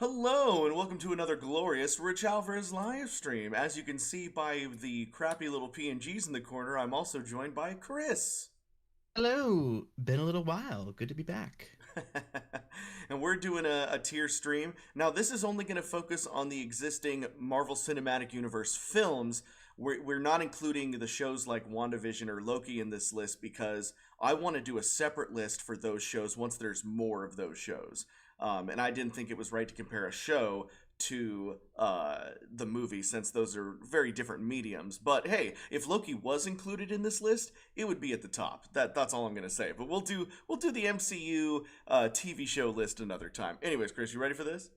Hello, and welcome to another glorious RichAlvarez live stream. As you can see by the crappy little PNGs in the corner, I'm also joined by Chris. Hello, been a little while. Good to be back. And we're doing a tier stream. Now, this is only going to focus on the existing Marvel Cinematic Universe films. We're not including the shows like WandaVision or Loki in this list because I want to do a separate list for those shows once there's more of those shows. And I didn't think it was right to compare a show to the movie since those are very different mediums. But hey, if Loki was included in this list, it would be at the top. That's all I'm gonna say. But we'll do the MCU TV show list another time. Anyways, Chris, you ready for this?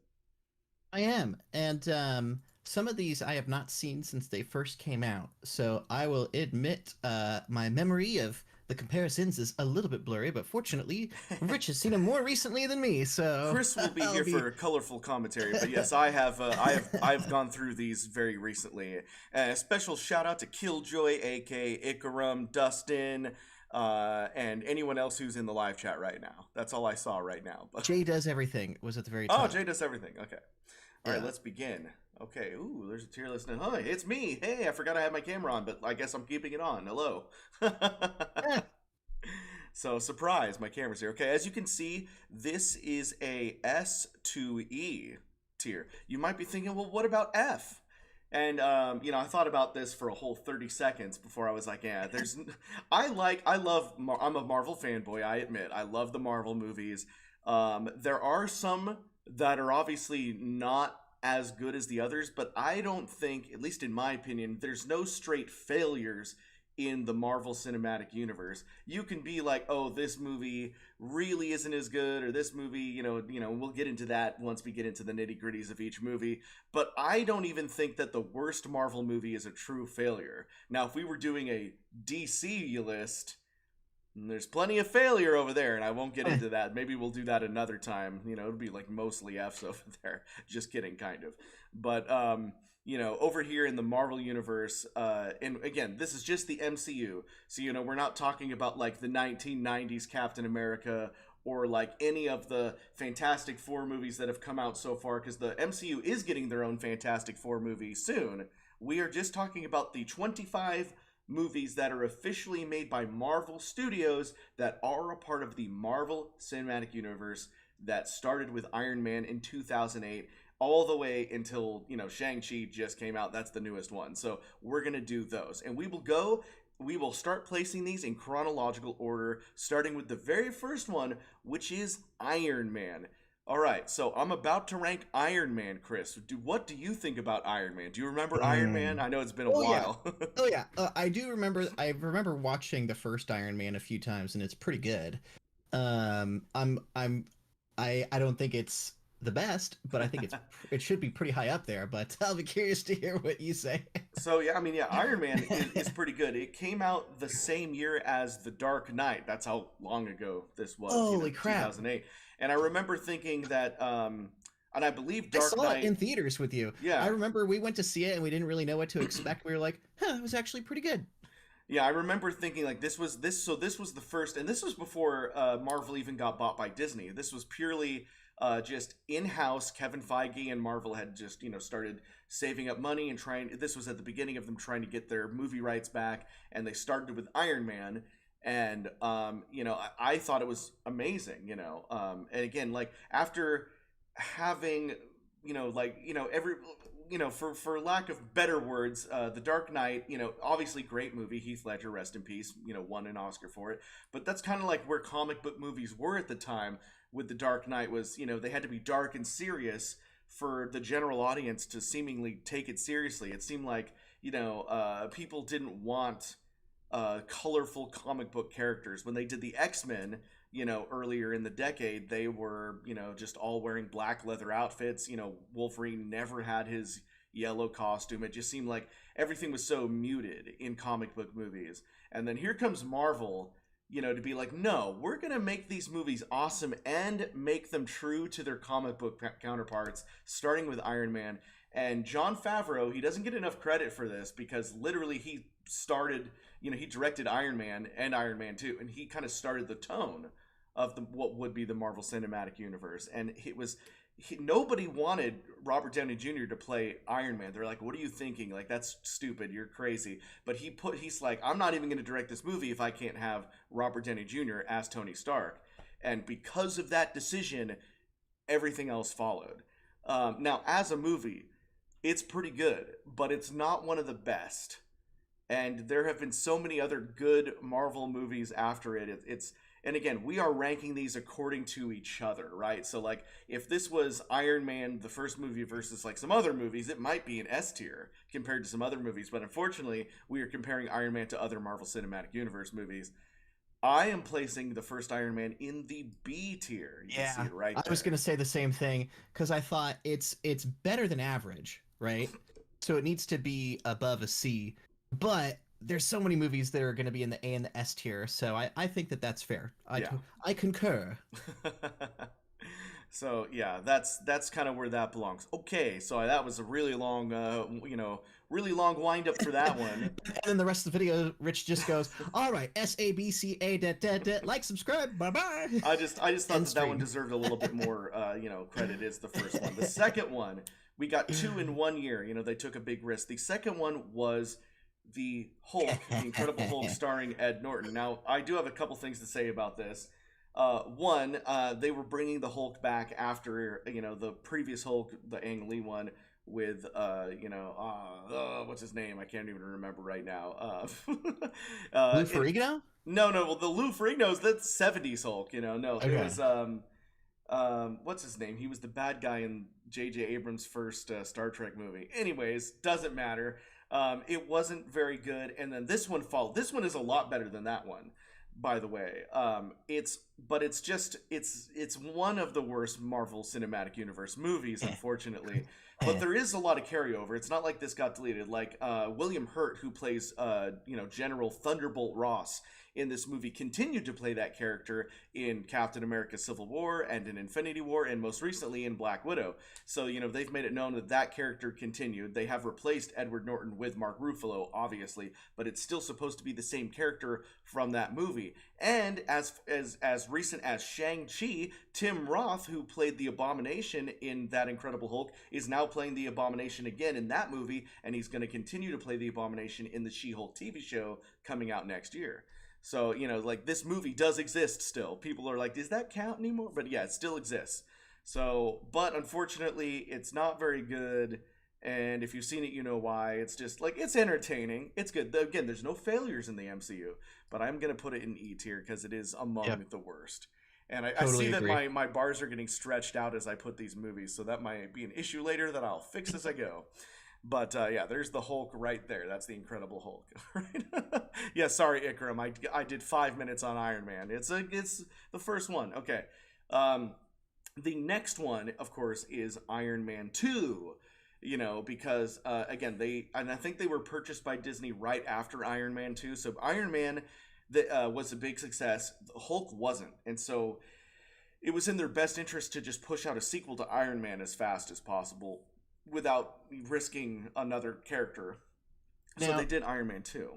I am, and some of these I have not seen since they first came out, so I will admit my memory of the comparisons is a little bit blurry, but fortunately, Rich has seen them more recently than me, so Chris will be I'll here be. for a colorful commentary, but yes, I've gone through these very recently. A special shout out to Killjoy, aka Ikarum, Dustin, and anyone else who's in the live chat right now. That's all I saw right now. But Jay does everything was at the very oh, top. Jay does everything. Okay, all right, Yeah. let's begin. Okay, ooh, there's a tier list now. Hi, it's me. Hey, I forgot I had my camera on, but I guess I'm keeping it on. Hello. Eh, So surprise, my camera's here. Okay, as you can see, this is a S to E tier. You might be thinking, well, what about F? And I thought about this for a whole 30 seconds before I was like, yeah, I'm a Marvel fanboy, I admit. I love the Marvel movies. There are some that are obviously not as good as the others, but I don't think, at least in my opinion, there's no straight failures in the Marvel Cinematic Universe. You can be like, "Oh, this movie really isn't as good," or "This movie, we'll get into that once we get into the nitty-gritties of each movie." But I don't even think that the worst Marvel movie is a true failure. Now, if we were doing a DC list, there's plenty of failure over there, and I won't get eh. into that. Maybe we'll do that another time. It'll be like mostly F's over there. Just kidding, kind of. But over here in the Marvel universe, and again, this is just the MCU. So we're not talking about like the 1990s Captain America or like any of the Fantastic Four movies that have come out so far, because the MCU is getting their own Fantastic Four movie soon. We are just talking about the 25 movies that are officially made by Marvel Studios that are a part of the Marvel Cinematic Universe that started with Iron Man in 2008 all the way until, Shang-Chi just came out. That's the newest one. So we're going to do those. And we will start placing these in chronological order, starting with the very first one, which is Iron Man. All right, so I'm about to rank Iron Man, Chris. What do you think about Iron Man? Do you remember Iron Man? Mm. I know it's been a Oh yeah. while. Oh yeah. I do remember. I remember watching the first Iron Man a few times, and it's pretty good. I don't think it's the best, but I think it should be pretty high up there. But I'll be curious to hear what you say. So yeah, I mean, yeah, Iron Man is pretty good. It came out the same year as The Dark Knight. That's how long ago this was, Holy crap! 2008. And I remember thinking that, and I believe I Dark saw it Knight, in theaters with you. I yeah, remember we went to see it and we didn't really know what to expect. We were like, "Huh, it was actually pretty good." yeah, I remember thinking like this was the first, and this was before Marvel even got bought by Disney. This was purely just in-house. Kevin Feige and Marvel had just started saving up money and trying. This was at the beginning of them trying to get their movie rights back, and they started with Iron Man. And I thought it was amazing. And again, like after having every for lack of better words, The Dark Knight, obviously great movie. Heath Ledger, rest in peace, won an Oscar for it. But that's kind of like where comic book movies were at the time with The Dark Knight was, they had to be dark and serious for the general audience to seemingly take it seriously. It seemed like, people didn't want colorful comic book characters. When they did the X-Men, earlier in the decade, they were, just all wearing black leather outfits. Wolverine never had his yellow costume. It just seemed like everything was so muted in comic book movies. And then here comes Marvel, to be like, no, we're going to make these movies awesome and make them true to their comic book counterparts, starting with Iron Man. And Jon Favreau, he doesn't get enough credit for this because literally he started, he directed Iron Man and Iron Man 2, and he kind of started the tone of what would be the Marvel Cinematic Universe. And nobody wanted Robert Downey Jr. to play Iron Man. They're like, "What are you thinking? Like, that's stupid. You're crazy." But he's like, "I'm not even going to direct this movie if I can't have Robert Downey Jr. as Tony Stark." And because of that decision, everything else followed. Now, as a movie, it's pretty good, but it's not one of the best. And there have been so many other good Marvel movies after it. It's and again, we are ranking these according to each other, right? So like, if this was Iron Man, the first movie versus like some other movies, it might be an S tier compared to some other movies. But unfortunately, we are comparing Iron Man to other Marvel Cinematic Universe movies. I am placing the first Iron Man in the B tier. You can see Yeah, it right I there. was gonna say the same thing because I thought it's better than average, right? So it needs to be above a C, but there's so many movies that are gonna be in the A and the S tier, so I think that that's fair. Yeah. I concur. So yeah, that's kind of where that belongs. Okay, so that was a really long, really long wind up for that one. And then the rest of the video, Rich just goes, "All right, SABCA, like, subscribe, bye bye." I just thought End that one stream. deserved a little bit more, credit. Is the first one. The second one, we got two in 1 year. They took a big risk. The second one was the Hulk, the Incredible Hulk, starring Ed Norton. Now, I do have a couple things to say about this. One, they were bringing the Hulk back after the previous Hulk, the Ang Lee one, with what's his name? I can't even remember right now. Lou it, Ferrigno? no, no, well, the Lou Ferrigno's that's '70s Hulk. No, it Okay. was what's his name? He was the bad guy in J.J. Abrams' first Star Trek movie. Anyways, doesn't matter. It wasn't very good, and then this one followed. This one is a lot better than that one, by the way. It's one of the worst Marvel Cinematic Universe movies, unfortunately. But there is a lot of carryover. It's not like this got deleted. Like William Hurt, who plays General Thunderbolt Ross in this movie, continued to play that character in Captain America: Civil War and in Infinity War, and most recently in Black Widow. So they've made it known that that character continued. They have replaced Edward Norton with Mark Ruffalo, obviously, but it's still supposed to be the same character from that movie. And as recent as Shang-Chi, Tim Roth, who played the Abomination in that Incredible Hulk, is now playing the Abomination again in that movie, and he's going to continue to play the Abomination in the She-Hulk TV show coming out next year. So, like, this movie does exist still. People are like, does that count anymore? But yeah, it still exists. So, but unfortunately, it's not very good. And if you've seen it, you know why. It's just like, it's entertaining. It's good. Again, there's no failures in the MCU, but I'm going to put it in E tier because it is among the worst. And I Totally see that agree. my bars are getting stretched out as I put these movies, so that might be an issue later that I'll fix as I go. But yeah, there's the Hulk right there. That's the Incredible Hulk. Right? Yeah, sorry, Ikram. I did 5 minutes on Iron Man. It's the first one. Okay. The next one, of course, is Iron Man 2. Because again, I think they were purchased by Disney right after Iron Man 2. So Iron Man was a big success. Hulk wasn't, and so it was in their best interest to just push out a sequel to Iron Man as fast as possible without risking another character. So they Now, did Iron Man 2.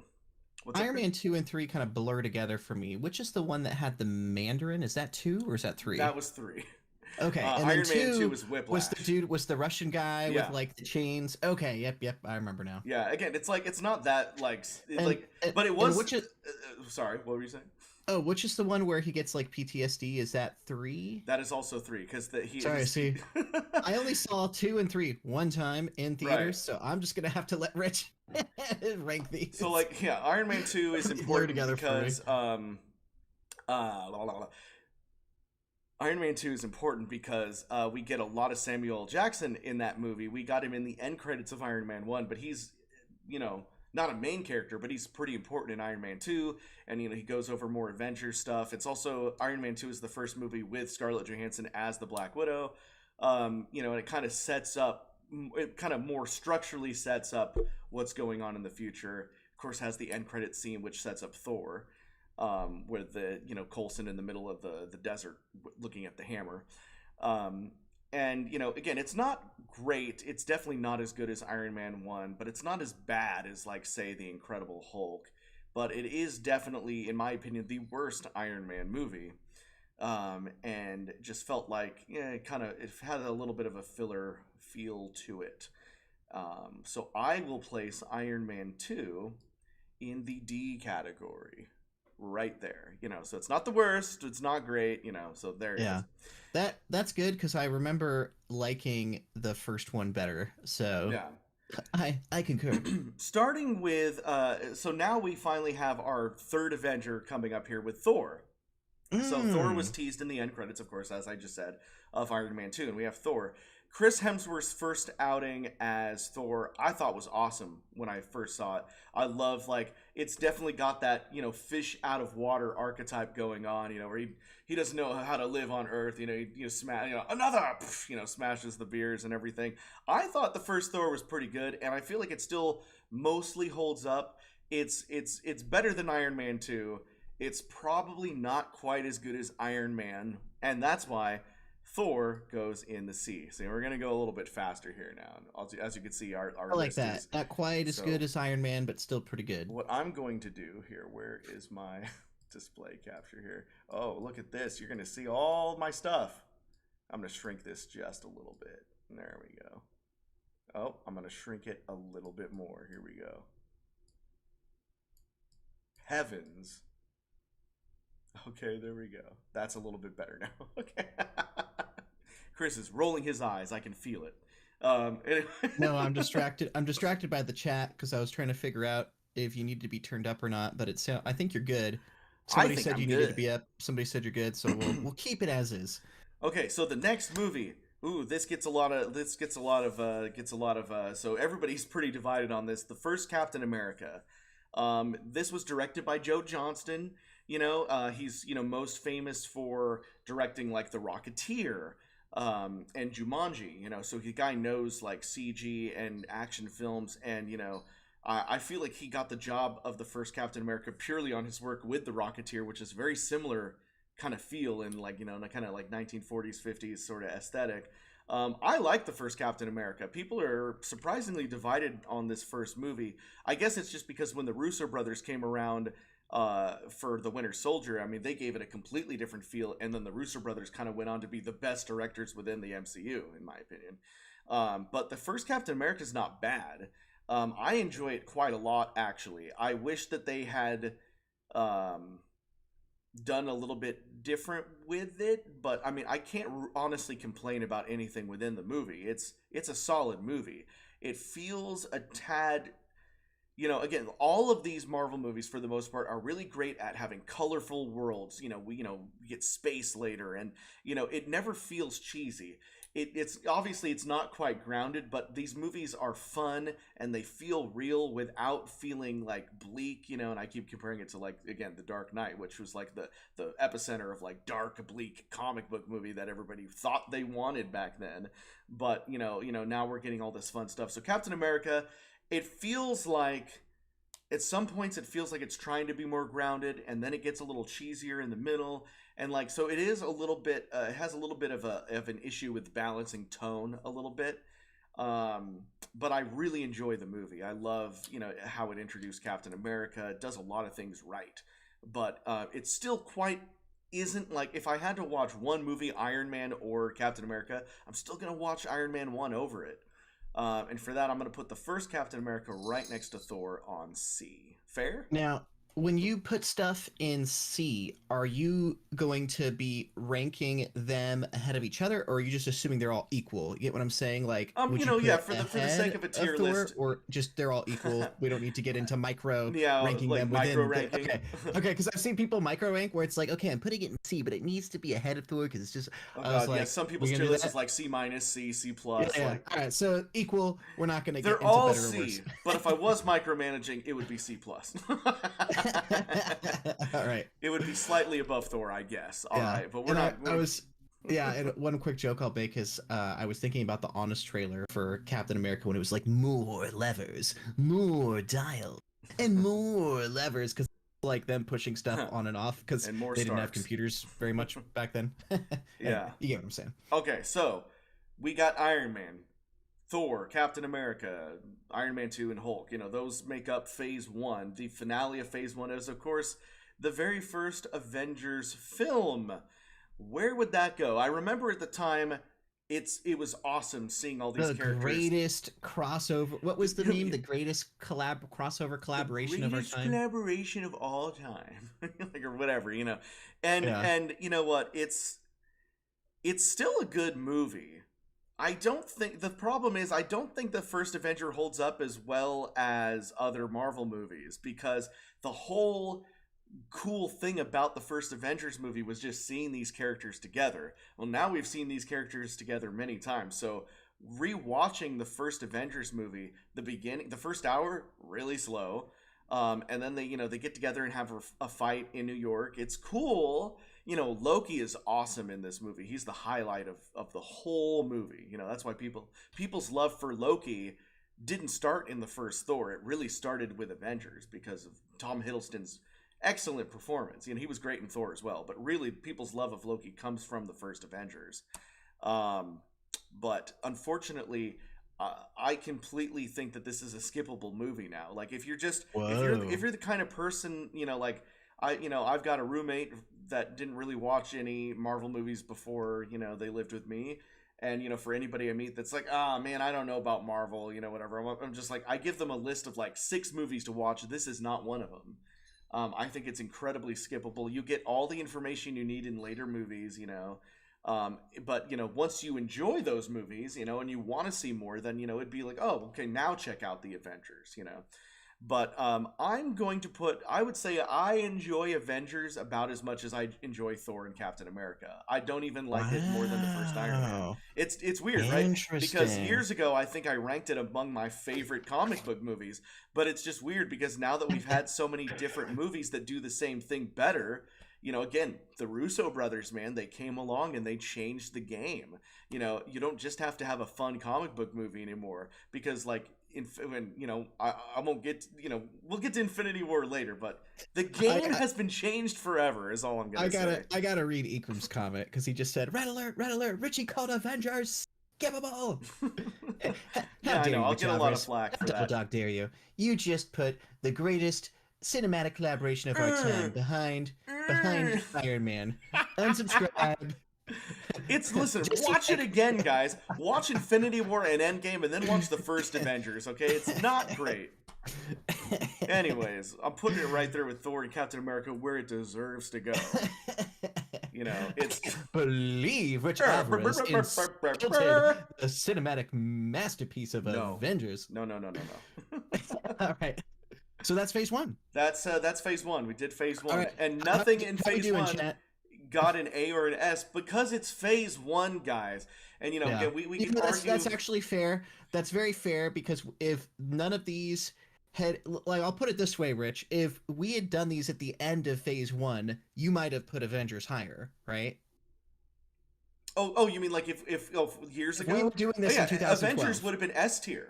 What's up, Iron Chris? Man 2 and 3 kind of blur together for me. Which is the one that had the Mandarin? Is that 2 or is that 3? That was 3. Okay, and then Iron Man 2 2 was was the Whiplash. dude, was the Russian guy with Yeah. like the chains. Okay, yep, I remember now. Yeah, again, it's like it's not that like And, but it and was. which is Sorry, what were you saying? which is the one where he gets like PTSD? Is that 3? That is also 3 because Sorry, see, I only saw 2 and 3 one time in theaters, Right. so I'm just gonna have to let Rich rank these. So like yeah, Iron Man 2 is Blur important together for me. because Iron Man 2 is important because we get a lot of Samuel L. Jackson in that movie. We got him in the end credits of Iron Man 1, but he's, not a main character, but he's pretty important in Iron Man 2. And, he goes over more Avengers stuff. It's also, Iron Man 2 is the first movie with Scarlett Johansson as the Black Widow. And it kind of sets up, it kind of more structurally sets up what's going on in the future. Of course, has the end credit scene, which sets up Thor. With the Coulson in the middle of the desert looking at the hammer, and again, it's not great. It's definitely not as good as Iron Man 1, but it's not as bad as like say the Incredible Hulk. But it is definitely, in my opinion, the worst Iron Man movie. and just felt like it had a little bit of a filler feel to it. So I will place Iron Man 2 in the D category, right there. So it's not the worst, it's not great. So there it Yeah. is. That's good because I remember liking the first one better. So Yeah. I concur. Starting with so now we finally have our third Avenger coming up here with Thor. So Thor was Mm. teased in the end credits, of course, as I just said, of Iron Man 2, and we have Thor. Chris Hemsworth's first outing as Thor, I thought was awesome when I first saw it. I love, like, it's definitely got that, fish out of water archetype going on, where he doesn't know how to live on Earth, he smash, another, smashes the beers and everything. I thought the first Thor was pretty good, and I feel like it still mostly holds up. It's better than Iron Man 2. It's probably not quite as good as Iron Man, and that's why Thor goes in the C. So we're going to go a little bit faster here now. As you can see, our I like list that. is... Not quite as good as Iron Man, but still pretty good. What I'm going to do here, where is my display capture here? Oh, look at this. You're going to see all my stuff. I'm going to shrink this just a little bit. There we go. Oh, I'm going to shrink it a little bit more. Here we go. Heavens. Okay, there we go. That's a little bit better now. Okay. Chris is rolling his eyes. I can feel it. No, I'm distracted. I'm distracted by the chat because I was trying to figure out if you need to be turned up or not. But I think you're good. I Somebody think said I'm you needed to good. be up. Somebody said you're good. So we'll keep it as is. Okay, so the next movie. Ooh, this gets a lot of so everybody's pretty divided on this. The first Captain America. This was directed by Joe Johnston. He's most famous for directing like The Rocketeer, and Jumanji. So the guy knows like CG and action films, and I feel like he got the job of the first Captain America purely on his work with The Rocketeer, which is very similar kind of feel in like kind of like 1940s 50s sort of aesthetic. I like the first Captain America. People are surprisingly divided on this first movie. I guess it's just because when the Russo brothers came around for the Winter Soldier, I mean, they gave it a completely different feel, and then the Russo brothers kind of went on to be the best directors within the MCU, in my opinion. But the first Captain America is not bad. I enjoy it quite a lot, actually. I wish that they had done a little bit different with it, but I mean, I can't honestly complain about anything within the movie. It's a solid movie. It feels a tad, again, all of these Marvel movies for the most part are really great at having colorful worlds. We get space later, and it never feels cheesy. It's obviously it's not quite grounded, but these movies are fun and they feel real without feeling like bleak, and I keep comparing it to, like, again, The Dark Knight, which was like the epicenter of like dark, bleak comic book movie that everybody thought they wanted back then. But now we're getting all this fun stuff. So Captain America, it feels like at some points it feels like it's trying to be more grounded, and then it gets a little cheesier in the middle, and like, so it is a little bit it has a little bit of an issue with balancing tone a little bit. But I really enjoy the movie. I love how it introduced Captain America. It does a lot of things right, but it still quite isn't, like, if I had to watch one movie, Iron Man or Captain America, I'm still gonna watch Iron Man 1 over it. And for that, I'm going to put the first Captain America right next to Thor on C. Fair? Now, when you put stuff in C, are you going to be ranking them ahead of each other, or are you just assuming they're all equal? You get what I'm saying? Like, would you Yeah, put for the sake ahead of a tier Thor, list. or just they're all equal? We don't need to get into micro Yeah, ranking like them micro within. ranking. Okay, okay, because I've seen people micro rank where it's like, okay, I'm putting it in C, but it needs to be ahead of Thor because it's just. Oh I was god, yeah. like, Some we people's gonna tier do list that? is like C minus, C Yeah, plus. yeah. Like, All right, so equal. We're not going to get they're into all better or worse. C, but if I was micromanaging, it would be C plus. All right. It would be slightly above Thor, I guess. All Yeah. right, but we're And not. I was, yeah, and one quick joke I'll make is I was thinking about the Honest trailer for Captain America when it was like more levers, more dial, and more levers, because like them pushing stuff on and off because And more they didn't have Starks. computers very much back then. Anyway, Yeah. you get what I'm saying. Okay, so we got Iron Man, Thor, Captain America, Iron Man 2, and Hulk. Those make up Phase 1. The finale of Phase 1 is, of course, the very first Avengers film. where would that go? I remember at the time, it was awesome seeing all these The characters. greatest crossover. What was the meme? The greatest crossover The collaboration of our greatest time. collaboration of all time, like, or whatever, you know. And Yeah. and you know what? It's still a good movie. I don't think the problem is I don't think the first Avenger holds up as well as other Marvel movies because the whole cool thing about the first Avengers movie was just seeing these characters together. Well, now we've seen these characters together many times. So rewatching the first Avengers movie, the beginning, the first hour, really slow. And then they get together and have a fight in New York. It's cool. Loki is awesome in this movie. He's the highlight of the whole movie. That's why people's love for Loki didn't start in the first Thor. It really started with Avengers because of Tom Hiddleston's excellent performance. He was great in Thor as well, but really people's love of Loki comes from the first Avengers. But unfortunately, I completely think that this is a skippable movie now. Like if you're the kind of person, like I've got a roommate that didn't really watch any Marvel movies before, they lived with me. And, for anybody I meet that's like, man, I don't know about Marvel, whatever. I'm just like, I give them a list of like 6 movies to watch. This is not one of them. I think it's incredibly skippable. You get all the information you need in later movies, but once you enjoy those movies, and you want to see more, then it'd be like, oh, okay, now check out the Avengers, But I would say I enjoy Avengers about as much as I enjoy Thor and Captain America. I don't even like it more than the first Iron Man. Wow. It's weird, right? Because years ago, I think I ranked it among my favorite comic book movies. But it's just weird because now that we've had so many different movies that do the same thing better, again, the Russo brothers, man, they came along and they changed the game. You don't just have to have a fun comic book movie anymore because, like, I won't get, we'll get to Infinity War later, but the game has been changed forever is all I'm going to say. I gotta read Ikram's comment because he just said, red alert, Richie called Avengers. Give them all. Yeah, I know. I'll get a lot of flack for that. Double dog dare you. You just put the greatest cinematic collaboration of our time behind Iron Man. Unsubscribe. Listen, watch it again, guys. Watch Infinity War and Endgame and then watch the first Avengers, okay? It's not great. Anyways, I'm putting it right there with Thor and Captain America where it deserves to go. It's believe Rich Alvarez insulted the cinematic masterpiece of Avengers. No. All right. So that's phase 1. That's phase 1. We did phase 1. Right. And nothing in phase 1 got an A or an S because it's phase 1, guys. And again, we can argue. That's actually fair. That's very fair because if none of these had, like, I'll put it this way, Rich, if we had done these at the end of phase 1, you might have put Avengers higher, right? Oh, you mean like if years ago? We were doing this in 2012. Avengers would have been S tier.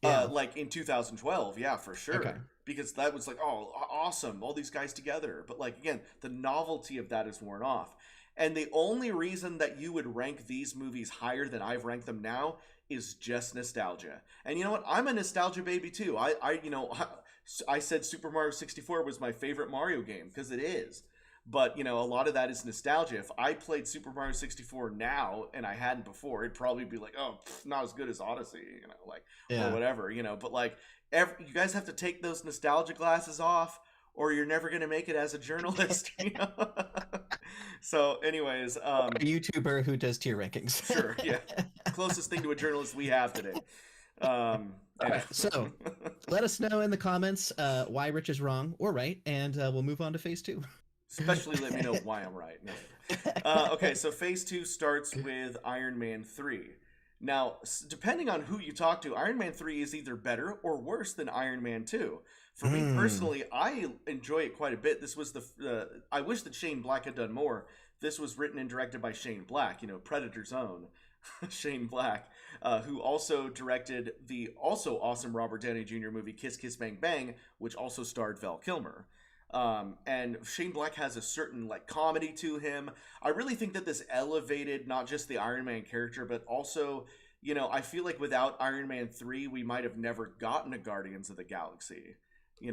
Yeah. Like in 2012, yeah, for sure. Okay. Because that was like, oh, awesome, all these guys together. But like, again, the novelty of that is worn off. And the only reason that you would rank these movies higher than I've ranked them now is just nostalgia. And you know what? I'm a nostalgia baby too. I said Super Mario 64 was my favorite Mario game because it is. But, a lot of that is nostalgia. If I played Super Mario 64 now and I hadn't before, it'd probably be like, oh, not as good as Odyssey, or whatever, But, like, you guys have to take those nostalgia glasses off or you're never going to make it as a journalist, So, anyways. A YouTuber who does tier rankings. Sure, yeah. Closest thing to a journalist we have today. Right, so let us know in the comments why Rich is wrong or right, and we'll move on to phase 2. Especially let me know why I'm right. Okay, so phase 2 starts with Iron Man 3. Now, depending on who you talk to, Iron Man 3 is either better or worse than Iron Man 2. For me personally, I enjoy it quite a bit. This was I wish that Shane Black had done more. This was written and directed by Shane Black, Predator's own Shane Black, who also directed the also awesome Robert Downey Jr. movie Kiss Kiss Bang Bang, which also starred Val Kilmer. And Shane Black has a certain like comedy to him. I really think that this elevated not just the Iron Man character, but also, I feel like without Iron Man 3, we might have never gotten a Guardians of the Galaxy.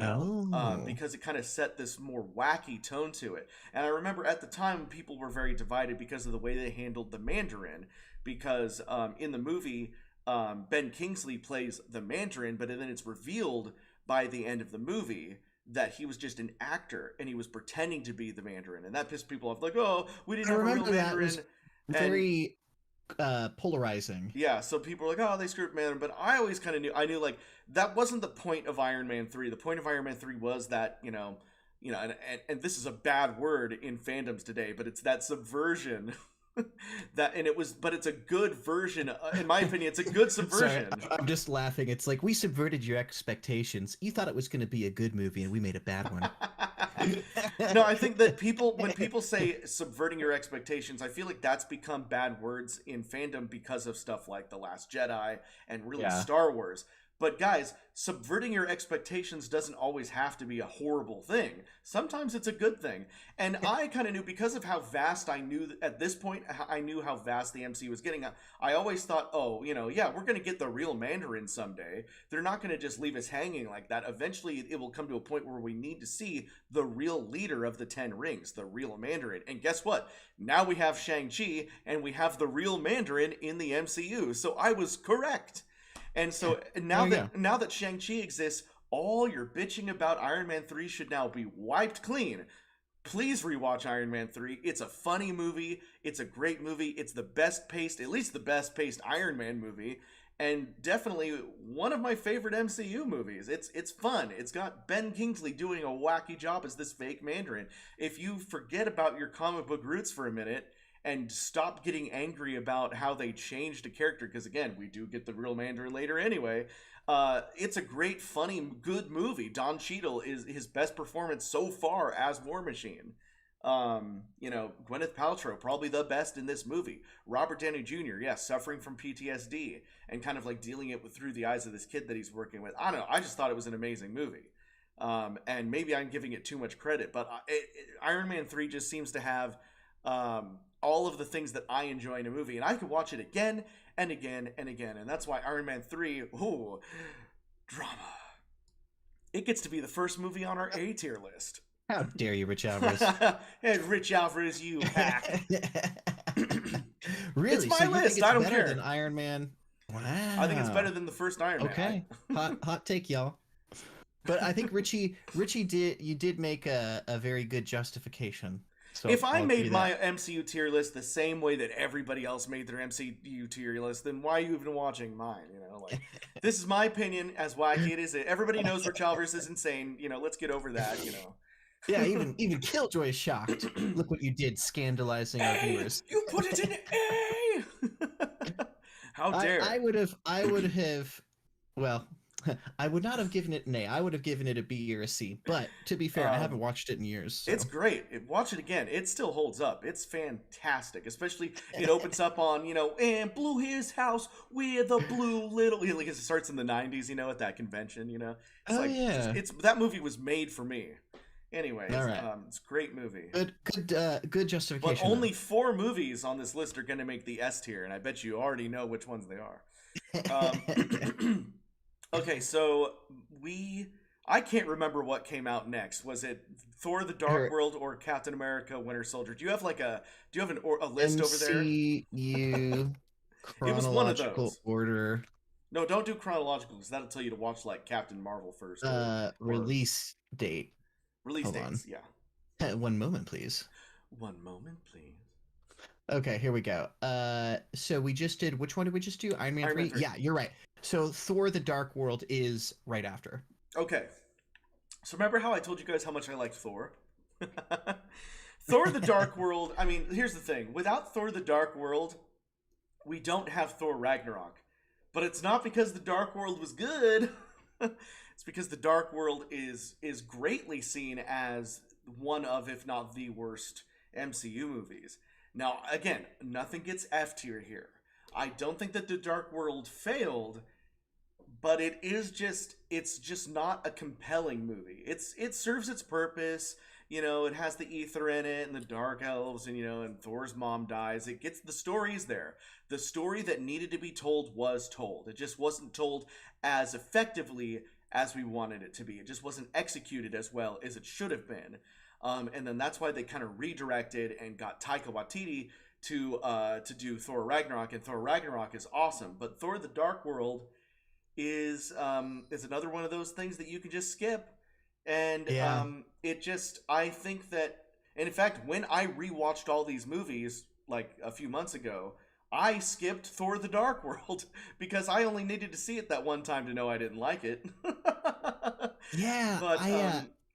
Oh. because it kind of set this more wacky tone to it. And I remember at the time people were very divided because of the way they handled the Mandarin. Because in the movie, Ben Kingsley plays the Mandarin, but then it's revealed by the end of the movie that he was just an actor and he was pretending to be the Mandarin, and that pissed people off. Like, oh, we didn't I have a real remember that Mandarin, was and very polarizing. yeah, so people were like, oh, they screwed Mandarin. But I always kind of knew, I knew like that wasn't the point of Iron Man 3. The point of Iron Man 3 was that and this is a bad word in fandoms today, but it's that subversion. That and it was, but it's a good version. In my opinion, it's a good subversion. Sorry, I'm just laughing. It's like we subverted your expectations. You thought it was going to be a good movie, and we made a bad one. No, I think that when people say subverting your expectations, I feel like that's become bad words in fandom because of stuff like The Last Jedi and really Yeah. Star Wars. But guys, subverting your expectations doesn't always have to be a horrible thing. Sometimes it's a good thing. And I kind of knew, because of how vast I knew at this point, I knew how vast the MCU was getting. I always thought, oh, yeah, we're going to get the real Mandarin someday. They're not going to just leave us hanging like that. Eventually, it will come to a point where we need to see the real leader of the Ten Rings, the real Mandarin. And guess what? Now we have Shang-Chi, and we have the real Mandarin in the MCU. So I was correct. And so now that Shang-Chi exists, all your bitching about Iron Man 3 should now be wiped clean. Please rewatch Iron Man 3. It's a funny movie. It's a great movie. It's the best paced, at least the best paced Iron Man movie. And definitely one of my favorite MCU movies. It's fun. It's got Ben Kingsley doing a wacky job as this fake Mandarin. If you forget about your comic book roots for a minute and stop getting angry about how they changed a character, because again, we do get the real Mandarin later anyway. It's a great, funny, good movie. Don Cheadle is his best performance so far as War Machine. Gwyneth Paltrow, probably the best in this movie. Robert Downey Jr., yes, suffering from PTSD and kind of like dealing it through the eyes of this kid that he's working with. I don't know. I just thought it was an amazing movie. And maybe I'm giving it too much credit, but Iron Man 3 just seems to have all of the things that I enjoy in a movie, and I could watch it again and again and again, and that's why Iron Man 3, drama. It gets to be the first movie on our A tier list. How dare you, Rich Alvarez? Hey, Rich Alvarez, you hack. Really? It's my so list. I don't better care. Than Iron Man. Wow. I think it's better than the first Iron Man. Okay, hot take, y'all. But I think Richie did make a very good justification. So if I made my MCU tier list the same way that everybody else made their MCU tier list, then why are you even watching mine? This is my opinion, as wacky it is. Everybody knows Rich Alvarez is insane. Let's get over that. Yeah, even Killjoy is shocked. Look what you did, scandalizing our viewers. You put it in A. How dare! I would have. Well, I would not have given it an A. I would have given it a B or a C. But to be fair, I haven't watched it in years. So. It's great. Watch it again. It still holds up. It's fantastic. Especially it opens up on and blew his house with a blue little. Like it starts in the '90s. At that convention. It's that movie was made for me. Anyways, it's a great movie. Good justification. But only 4 movies on this list are going to make the S tier, and I bet you already know which ones they are. Okay, so I can't remember what came out next. Was it Thor: The Dark World or Captain America: Winter Soldier? Do you have a list over there? MCU chronological it was one of those. Order. No, don't do chronological because that'll tell you to watch like Captain Marvel first. Release date. Release dates, yeah. One moment, please. One moment, please. Okay, here we go. So we just did. Which one did we just do? Iron Man 3? Yeah, you're right. So Thor: The Dark World is right after. Okay. So remember how I told you guys how much I liked Thor? Thor: The Dark World. I mean, here's the thing. Without Thor: The Dark World, we don't have Thor: Ragnarok. But it's not because The Dark World was good. It's because The Dark World is greatly seen as one of, if not the worst, MCU movies. Now, again, nothing gets F tier here. I don't think that The Dark World failed, but it's just not a compelling movie. It serves its purpose. It has the ether in it and the dark elves and Thor's mom dies. It gets the stories there. The story that needed to be told was told. It just wasn't told as effectively as we wanted it to be. It just wasn't executed as well as it should have been. And then that's why they kind of redirected and got Taika Waititi to do Thor Ragnarok, and Thor Ragnarok is awesome. But Thor: The Dark World is another one of those things that you can just skip, and Yeah. it just I think that, and in fact, when I rewatched all these movies like a few months ago, I skipped Thor: The Dark World because I only needed to see it that one time to know I didn't like it. Yeah, But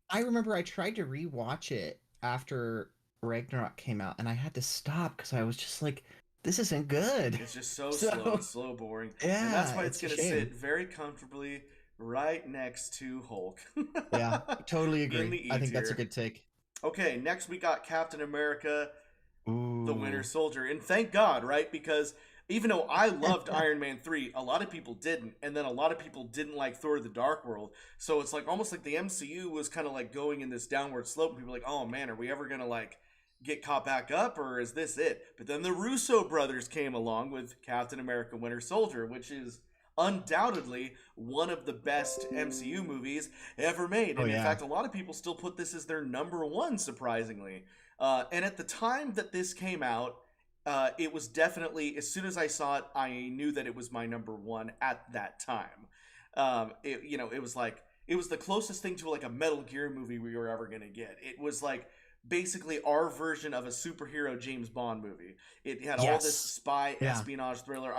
I remember I tried to rewatch it after Ragnarok came out, and I had to stop because I was just like, this isn't good. it's just so slow So and slow boring, and that's yeah, why it's it's a gonna shame. sit very comfortably right next to Hulk Yeah, totally in agree. the I E think that's a tier. good take. Okay, next we got Captain America: The Winter Ooh. Soldier, and thank God, right? Because even though I loved Iron Man 3, a lot of people didn't, and then a lot of people didn't like Thor: The Dark World. So it's like almost like the MCU was kind of like going in this downward slope, and people were like, oh man, are we ever gonna like get caught back up, or is this it? But then the Russo brothers came along with Captain America: Winter Soldier, which is undoubtedly one of the best MCU movies ever made. Oh And in yeah. fact, a lot of people still put this as their number one, surprisingly. And at the time that this came out, it was definitely, as soon as I saw it, I knew that it was my number one at that time. It was like, it was the closest thing to like a Metal Gear movie we were ever going to get. It was like basically our version of a superhero James Bond movie. It had all this Yes. spy Yeah. espionage thriller.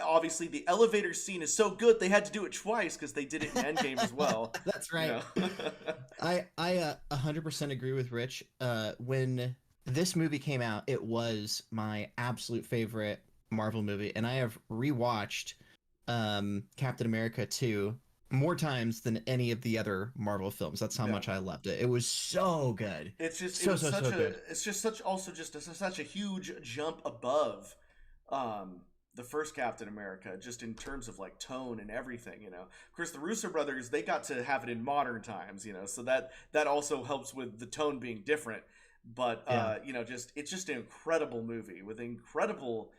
Obviously, the elevator scene is so good they had to do it twice because they did it in Endgame as well. That's You right. know. I 100% agree with Rich. When this movie came out, it was my absolute favorite Marvel movie, and I have rewatched Captain America 2 more times than any of the other Marvel films. That's how Yeah. much I loved it. It was so good. It's just it So was so such so a good. it's just such also just such a huge jump above um the first Captain America, just in terms of like tone and everything. Of course, the Russo brothers, they got to have it in modern times, so that also helps with the tone being different. But Yeah. just it's just an incredible movie with incredible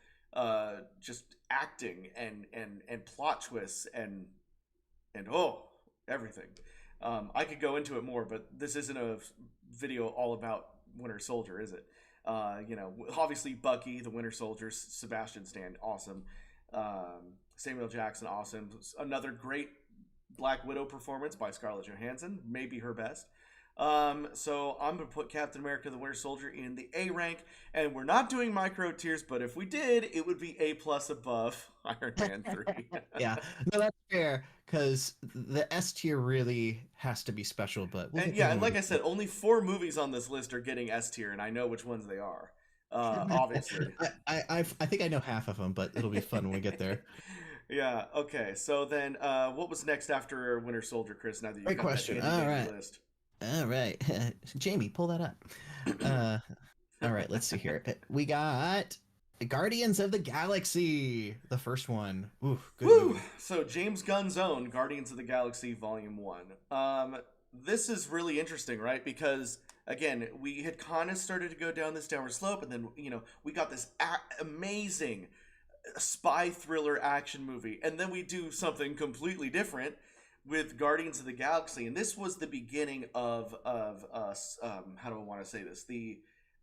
just acting and plot twists and everything. I could go into it more, but this isn't a video all about Winter Soldier, is it? Obviously Bucky, the Winter Soldier, Sebastian Stan, awesome. Samuel Jackson, awesome. Another great Black Widow performance by Scarlett Johansson, maybe her best. So I'm gonna put Captain America: The Winter Soldier in the A rank, and we're not doing micro tiers, but if we did, it would be A plus above Iron Man 3. Yeah. No, that's fair because the S tier really has to be special, but we'll And get there yeah, when and we like get I said, only 4 movies on this list are getting S tier, and I know which ones they are. there. Obviously. I think I know half of them, but it'll be fun when we get there. Yeah. Okay. So then, what was next after Winter Soldier, Chris? Now that you've Great got that question. handy All dandy right. list. All right. Jamie, pull that up. Uh, all right, let's see here. We got Guardians of the Galaxy, the first one. Ooh, good Woo! movie. So James Gunn's own Guardians of the Galaxy Volume One. This is really interesting, right? Because again, we had kind of started to go down this downward slope, and then we got this amazing spy thriller action movie, and then we do something completely different with Guardians of the Galaxy, and this was the beginning of us. How do I want to say this? The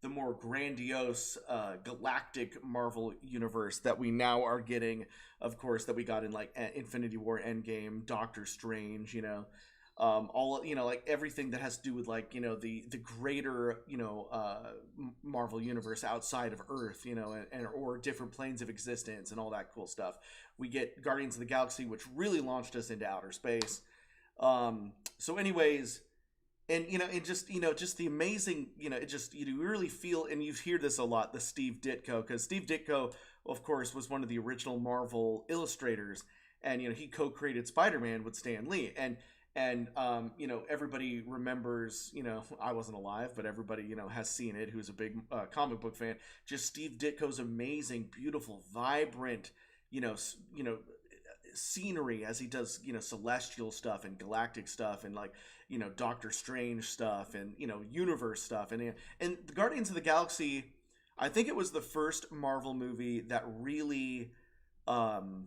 more grandiose galactic Marvel universe that we now are getting, of course, that we got in like Infinity War, Endgame, Doctor Strange, all like everything that has to do with like the greater Marvel universe outside of Earth, and or different planes of existence and all that cool stuff. We get Guardians of the Galaxy, which really launched us into outer space. So anyways, and just the amazing, it just you really feel, and you hear this a lot, the Steve Ditko, because Steve Ditko, of course, was one of the original Marvel illustrators, and he co-created Spider-Man with Stan Lee, and everybody remembers, I wasn't alive, but everybody has seen it, who's a big comic book fan, just Steve Ditko's amazing, beautiful, vibrant, scenery as he does celestial stuff and galactic stuff and like Doctor Strange stuff and universe stuff, and the Guardians of the Galaxy, I think it was the first Marvel movie that really kind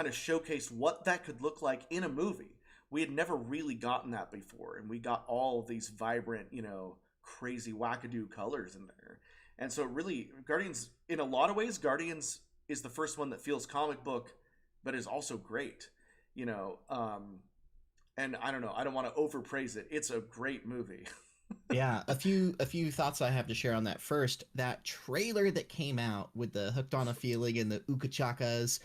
of showcased what that could look like in a movie, we had never really gotten that before, and we got all of these vibrant, crazy wackadoo colors in there. And so really, Guardians, in a lot of ways, Guardians is the first one that feels comic book, but is also great. You know, and I don't know, I don't want to overpraise it. It's a great movie. Yeah, a few thoughts I have to share on that. First, that trailer that came out with the hooked on a feeling and the ukachakas.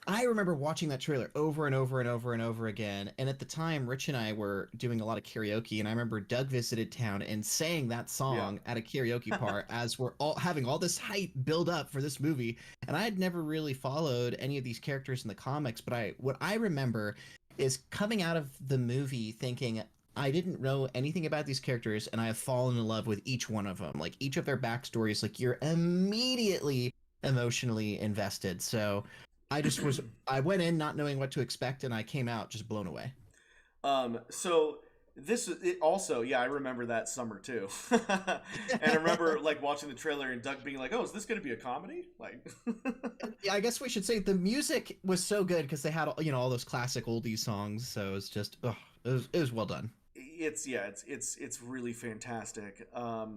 I remember watching that trailer over and over and over and over again. And at the time, Rich and I were doing a lot of karaoke, and I remember Doug visited town and sang that Yeah. song at a karaoke part as we're all having all this hype build up for this movie. And I had never really followed any of these characters in the comics, but what I remember is coming out of the movie thinking I didn't know anything about these characters, and I have fallen in love with each one of them. Like each of their backstories, like you're immediately emotionally invested. So I went in not knowing what to expect, and I came out just blown away. So this it also, yeah, I remember that summer too. And I remember like watching the trailer and Doug being like, "Oh, is this going to be a comedy?" Like Yeah, I guess we should say the music was so good because they had all those classic oldie songs. So it's just, it was well done. it's yeah, it's really fantastic. Uh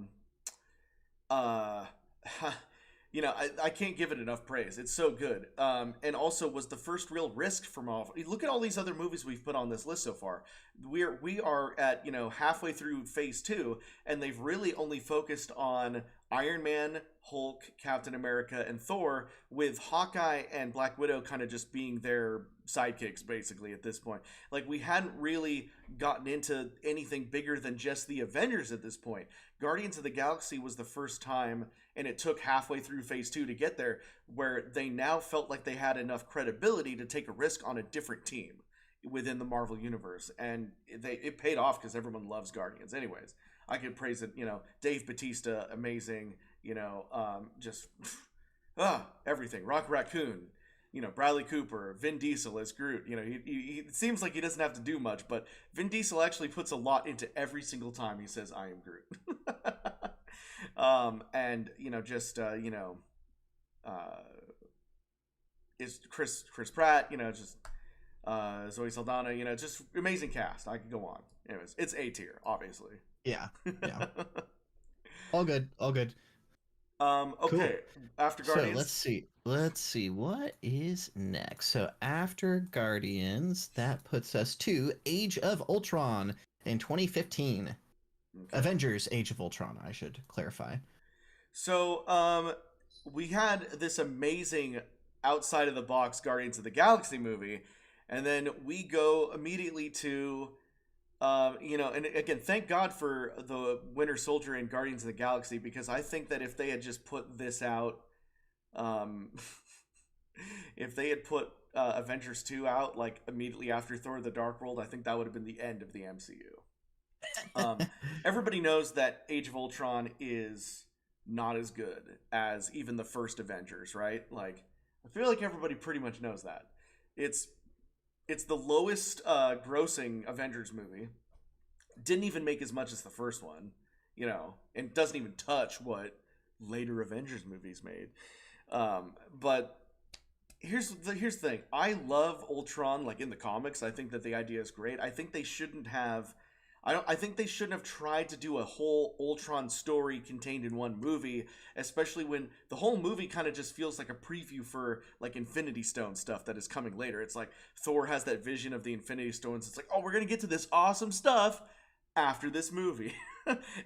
I can't give it enough praise. It's so good. And also was the first real risk for Marvel. Look at all these other movies we've put on this list so far. We are at halfway through Phase 2, and they've really only focused on Iron Man, Hulk, Captain America, and Thor, with Hawkeye and Black Widow kind of just being their sidekicks basically at this point. Like we hadn't really gotten into anything bigger than just the Avengers at this point. Guardians of the Galaxy was the first time, and it took halfway through Phase 2 to get there, where they now felt like they had enough credibility to take a risk on a different team within the Marvel universe, and it paid off because everyone loves Guardians. Anyways, I could praise it. Dave Bautista, amazing. Just everything. Rock Raccoon. Bradley Cooper, Vin Diesel as Groot. It seems like he doesn't have to do much, but Vin Diesel actually puts a lot into every single time he says, "I am Groot." And is Chris Pratt. Just Zoe Saldana. Just amazing cast. I could go on. Anyways, it's A tier, obviously. Yeah, yeah, all good, all good. Cool. Okay. After So Guardians. let's see what is next. So after Guardians, that puts us to Age of Ultron in 2015. Okay. Avengers: Age of Ultron, I should clarify. So, we had this amazing outside of the box Guardians of the Galaxy movie, and then we go immediately to, and again, thank God for the Winter Soldier and Guardians of the Galaxy, because I think that if they had just put this out, um, if they had put Avengers 2 out like immediately after Thor: The Dark World, I think that would have been the end of the MCU. Everybody knows that Age of Ultron is not as good as even the first Avengers, right? Like, I feel like everybody pretty much knows that. It's it's the lowest grossing Avengers movie. Didn't even make as much as the first one, and doesn't even touch what later Avengers movies made. But here's the thing. I love Ultron, like in the comics. I think that the idea is great. I think they shouldn't have. I think they shouldn't have tried to do a whole Ultron story contained in one movie, especially when the whole movie kind of just feels like a preview for like Infinity Stone stuff that is coming later. It's like Thor has that vision of the Infinity Stones. It's like, oh, we're gonna get to this awesome stuff after this movie.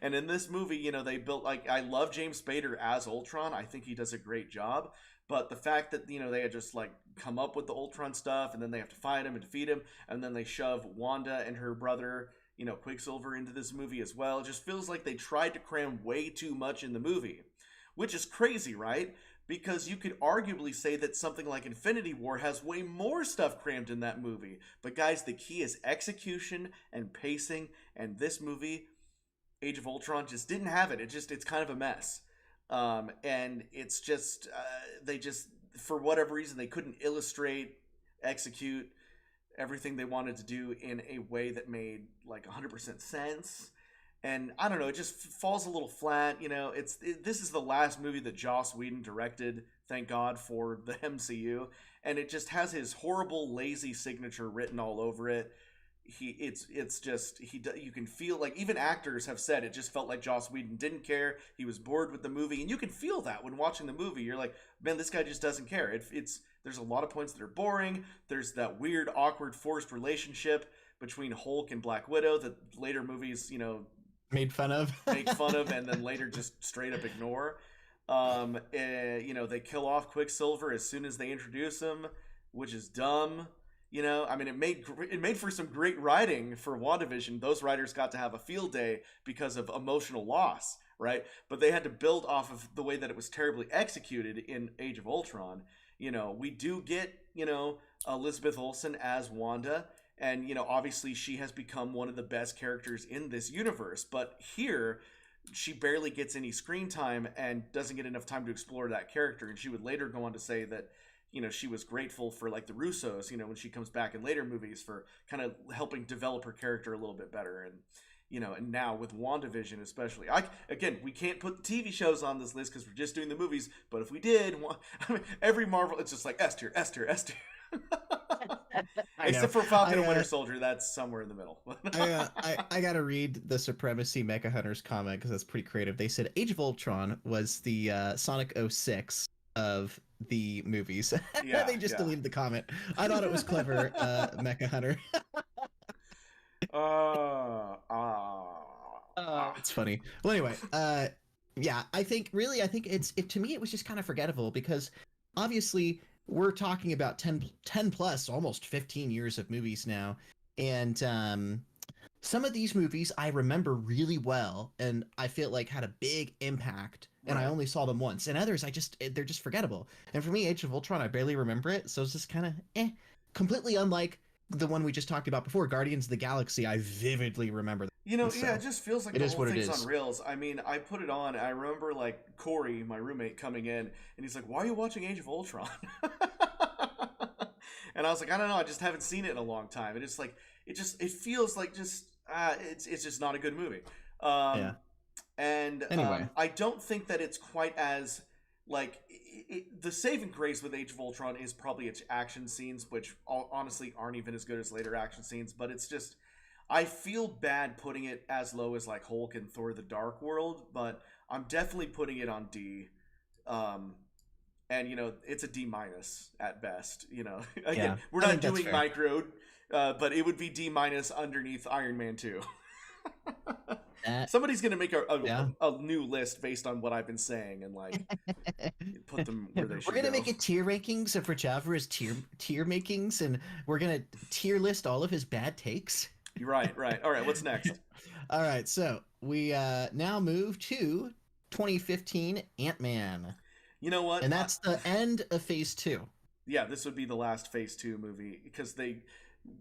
And in this movie, they built, like, I love James Spader as Ultron. I think he does a great job. But the fact that, they had just like come up with the Ultron stuff, and then they have to fight him and defeat him, and then they shove Wanda and her brother, Quicksilver, into this movie as well. It just feels like they tried to cram way too much in the movie, which is crazy, right? Because you could arguably say that something like Infinity War has way more stuff crammed in that movie. But guys, the key is execution and pacing, and this movie, Age of Ultron, just didn't have it. It's kind of a mess. And it's just, they just, for whatever reason, they couldn't illustrate, execute everything they wanted to do in a way that made like 100% sense. And I don't know, it just falls a little flat. This is the last movie that Joss Whedon directed, thank God, for the MCU, and it just has his horrible, lazy signature written all over it. it's just you can feel like even actors have said it just felt like Joss Whedon didn't care. He was bored with the movie, and you can feel that when watching the movie. You're like, man, this guy just doesn't care. It's there's a lot of points that are boring. There's that weird, awkward, forced relationship between Hulk and Black Widow that later movies, Made fun of. make fun of and then later just straight up ignore. They kill off Quicksilver as soon as they introduce him, which is dumb. I mean, it made for some great writing for WandaVision. Those writers got to have a field day because of emotional loss, right? But they had to build off of the way that it was terribly executed in Age of Ultron. We do get, Elizabeth Olsen as Wanda, and obviously she has become one of the best characters in this universe. But here, she barely gets any screen time and doesn't get enough time to explore that character. And she would later go on to say that she was grateful for like the Russos, when she comes back in later movies for kind of helping develop her character a little bit better. And now with WandaVision especially, we can't put the TV shows on this list because we're just doing the movies. But if we did, every Marvel, it's just like S tier, S tier, S tier. Except for Falcon and Winter Soldier, that's somewhere in the middle. I gotta read the Supremacy Mecha Hunters comment because that's pretty creative. They said Age of Ultron was the Sonic 06 of the movies. Yeah, they just deleted the comment. I thought it was clever, Mecha Hunter. It's funny. Well, anyway, I think to me it was just kind of forgettable because obviously we're talking about 10 plus, almost 15 years of movies now, and some of these movies I remember really well and I feel like had a big impact, and I only saw them once, and others they're just forgettable. And for me, Age of Ultron, I barely remember it, so it's just kind of completely unlike the one we just talked about before, Guardians of the Galaxy. I vividly remember that. It just feels like the whole thing's on rails. I mean, I put it on, I remember like Corey, my roommate, coming in, and he's like, "Why are you watching Age of Ultron?" And I was like, "I don't know, I just haven't seen it in a long time." And it's like, it feels like it's just not a good movie. And anyway, I don't think that it's quite as like the saving grace with Age of Ultron is probably its action scenes, which honestly aren't even as good as later action scenes. But it's just, I feel bad putting it as low as like Hulk and Thor: The Dark World, but I'm definitely putting it on D. And it's a D- at best. Again, we're not doing micro, but it would be D- underneath Iron Man 2. Somebody's gonna make a new list based on what I've been saying and like put them where they should. We're gonna make a tier rankings of RichAlvarez tier makings, and we're gonna tier list all of his bad takes. Right. All right, what's next? All right, so we now move to 2015 Ant-Man. You know what? And that's the end of Phase 2. Yeah, this would be the last Phase 2 movie because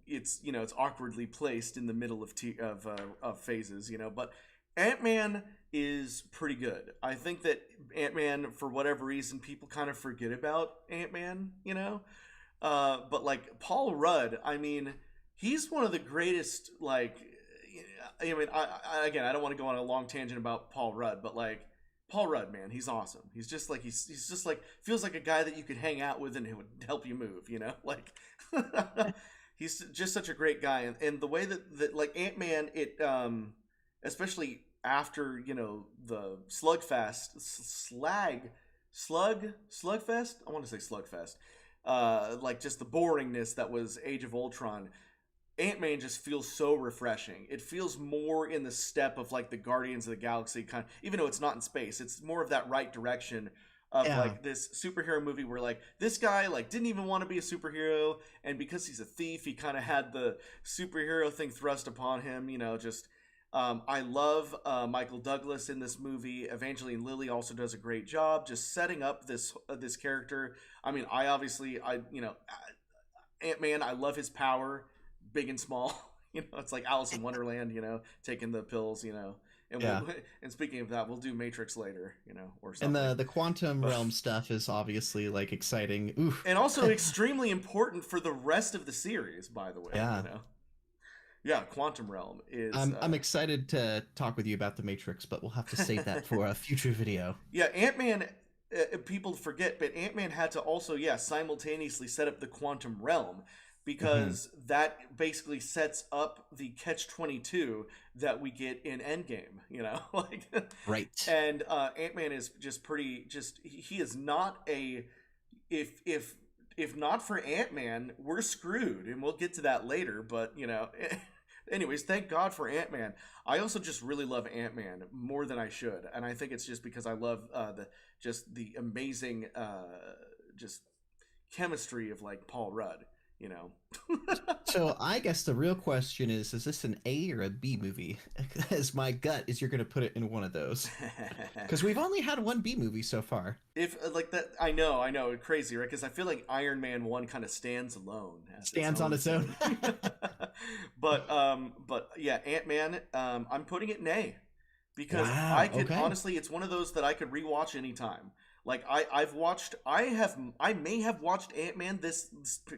it's awkwardly placed in the middle of phases, but Ant-Man is pretty good. I think that Ant-Man, for whatever reason, people kind of forget about Ant-Man, but like Paul Rudd, I mean, he's one of the greatest. Like, I mean, I don't want to go on a long tangent about Paul Rudd, but like Paul Rudd, man, he's awesome. He's just like feels like a guy that you could hang out with and it would help you move, like. He's just such a great guy, and the way that like Ant-Man, it especially after the slugfest, I want to say slugfest, like just the boringness that was Age of Ultron. Ant-Man just feels so refreshing. It feels more in the step of like the Guardians of the Galaxy kind of, even though it's not in space, it's more of that right direction of like this superhero movie where like this guy like didn't even want to be a superhero, and because he's a thief, he kind of had the superhero thing thrust upon him. I love Michael Douglas in this movie. Evangeline Lilly also does a great job just setting up this character. I mean, Ant-Man, I love his power, big and small. It's like Alice in Wonderland, taking the pills, And and speaking of that, we'll do Matrix later, or something. And the quantum realm stuff is obviously like exciting. Oof. And also extremely important for the rest of the series, by the way. Yeah. Yeah, quantum realm is. I'm excited to talk with you about the Matrix, but we'll have to save that for a future video. Yeah, Ant-Man. People forget, but Ant-Man had to also, simultaneously set up the quantum realm. Hmm. because that basically sets up the catch-22 that we get in Endgame, you know? Like, Right. and Ant-Man is just pretty just he is not a if not for Ant-Man, we're screwed, and we'll get to that later, but you know, anyways, thank God for Ant-Man. I also just really love Ant-Man more than I should, and I think it's just because I love the amazing just chemistry of like Paul Rudd, you know. So I guess the real question is this an A or a B movie? As my gut is you're going to put it in one of those. Because we've only had one B movie so far. If like that, I know, crazy, right? Because I feel like Iron Man 1 kind of stands alone as its Stands on own its own. thing. But yeah, Ant-Man, I'm putting it in A because I Wow. could Okay. honestly, it's one of those that I could rewatch anytime. Like I may have watched Ant-Man this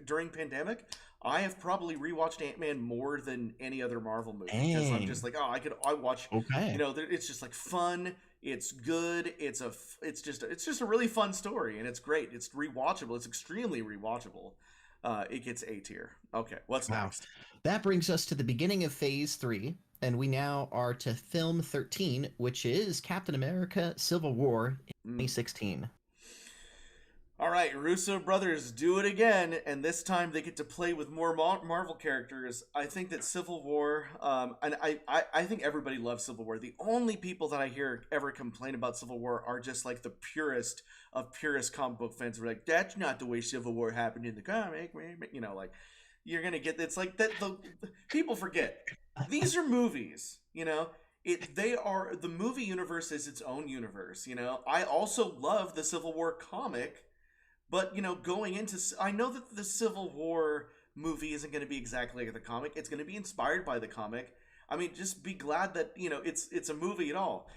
during pandemic. I have probably rewatched Ant-Man more than any other Marvel movie because I'm just Dang. like, oh, I watch, you Okay. know, it's just like fun. It's good. It's just a really fun story, and it's great. It's rewatchable. It's extremely rewatchable. It gets A tier. Okay, what's Wow. next? That brings us to the beginning of phase three, and we now are to film 13, which is Captain America Civil War in Mm. 2016. All right, Russo brothers do it again, and this time they get to play with more Marvel characters. I think that Civil War, and I think everybody loves Civil War. The only people that I hear ever complain about Civil War are just like the purest of purest comic book fans. Who are like, that's not the way Civil War happened in the comic, man. You know, like you're gonna get it's like that. The people forget these are movies. You know, they are the movie universe is its own universe. You know, I also love the Civil War comic, but you know, going into I know that the Civil War movie isn't going to be exactly like the comic. It's going to be inspired by the comic. I mean, just be glad that you know it's a movie at all.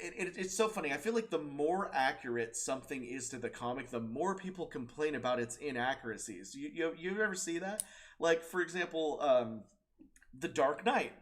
It's so funny. I feel like the more accurate something is to the comic, the more people complain about its inaccuracies. You ever see that? Like for example, the Dark Knight.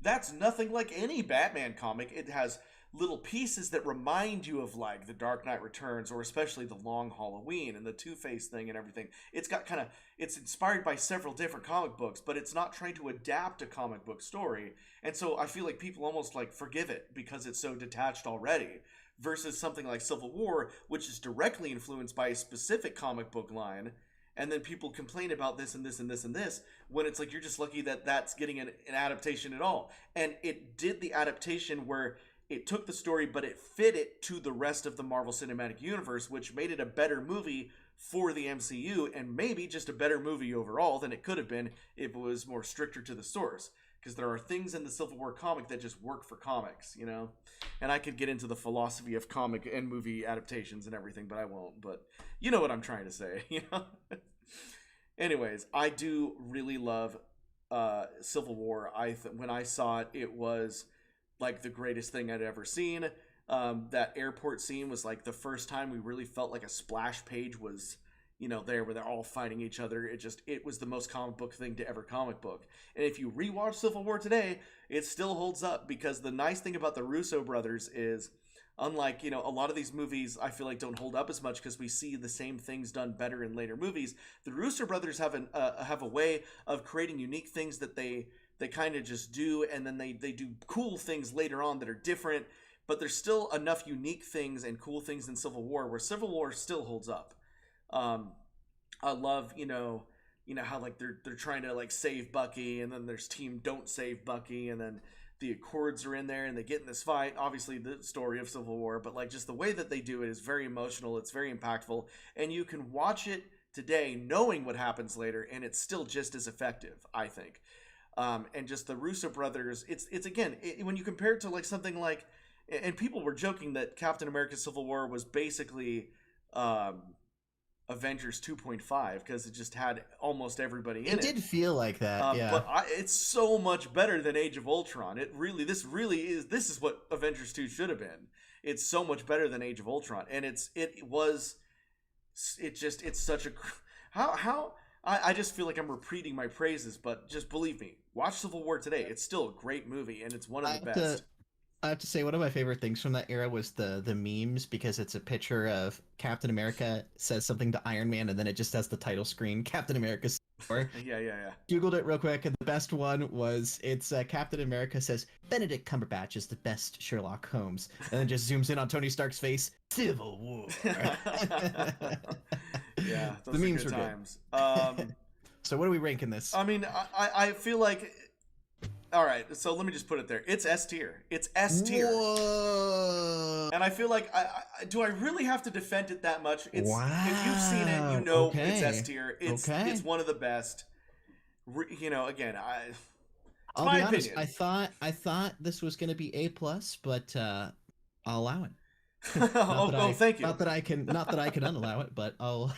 That's nothing like any Batman comic. It has little pieces that remind you of like the Dark Knight Returns or especially the Long Halloween and the Two-Face thing and everything. It's got kind of it's inspired by several different comic books, but it's not trying to adapt a comic book story. And so I feel like people almost like forgive it because it's so detached already versus something like Civil War, which is directly influenced by a specific comic book line, and then people complain about this and this and this and this when it's like you're just lucky that that's getting an adaptation at all. And it did the adaptation where it took the story but it fit it to the rest of the Marvel Cinematic Universe, which made it a better movie for the MCU and maybe just a better movie overall than it could have been if it was more stricter to the source, because there are things in the Civil War comic that just work for comics, you know. And I could get into the philosophy of comic and movie adaptations and everything, but I won't. But you know what I'm trying to say, you know. Anyways, I do really love Civil War. When I saw it, it was like the greatest thing I'd ever seen. That airport scene was like the first time we really felt like a splash page was, you know, there where they're all fighting each other. It was the most comic book thing to ever comic book. And if you rewatch Civil War today, it still holds up because the nice thing about the Russo brothers is, unlike, you know, a lot of these movies I feel like don't hold up as much because we see the same things done better in later movies. The Russo brothers have a way of creating unique things that they kind of just do, and then they do cool things later on that are different, but there's still enough unique things and cool things in Civil War where Civil War still holds up. um I love, you know how like they're trying to like save Bucky, and then there's team don't save Bucky, and then the Accords are in there and they get in this fight. Obviously, the story of Civil War, but like just the way that they do it is very emotional. It's very impactful, and you can watch it today knowing what happens later, and it's still just as effective, I think. And just the Russo brothers, it's again when you compare it to like something like, and people were joking that Captain America: Civil War was basically um, Avengers 2.5 because it just had almost everybody in It it. did feel like that, yeah. It's so much better than Age of Ultron. This really is. This is what Avengers 2 should have been. It's so much better than Age of Ultron, and it's such a how I just feel like I'm repeating my praises, but just believe me, watch Civil War today. It's still a great movie, and it's one of I the have to best. I have to say one of my favorite things from that era was the memes because it's a picture of Captain America says something to Iron Man and then it just has the title screen Captain America. Or Yeah, yeah, Googled it real quick, and the best one was it's Captain America says Benedict Cumberbatch is the best Sherlock Holmes, and then just zooms in on Tony Stark's face. Civil War. yeah. Yeah, The those are memes good were good. times. So what are we ranking this? I mean, I feel like, all right, so let me just put it there. It's S tier. It's S tier. Whoa! And I feel like, do I really have to defend it that much? It's if you've seen it, you Wow. know it's S Okay. tier. It's Okay. one of the best. You know, again, it's I'll my be honest. opinion. I thought this was gonna be A plus, but I'll allow it. not Oh, that oh, I thank you. not that I can unallow it, but I'll.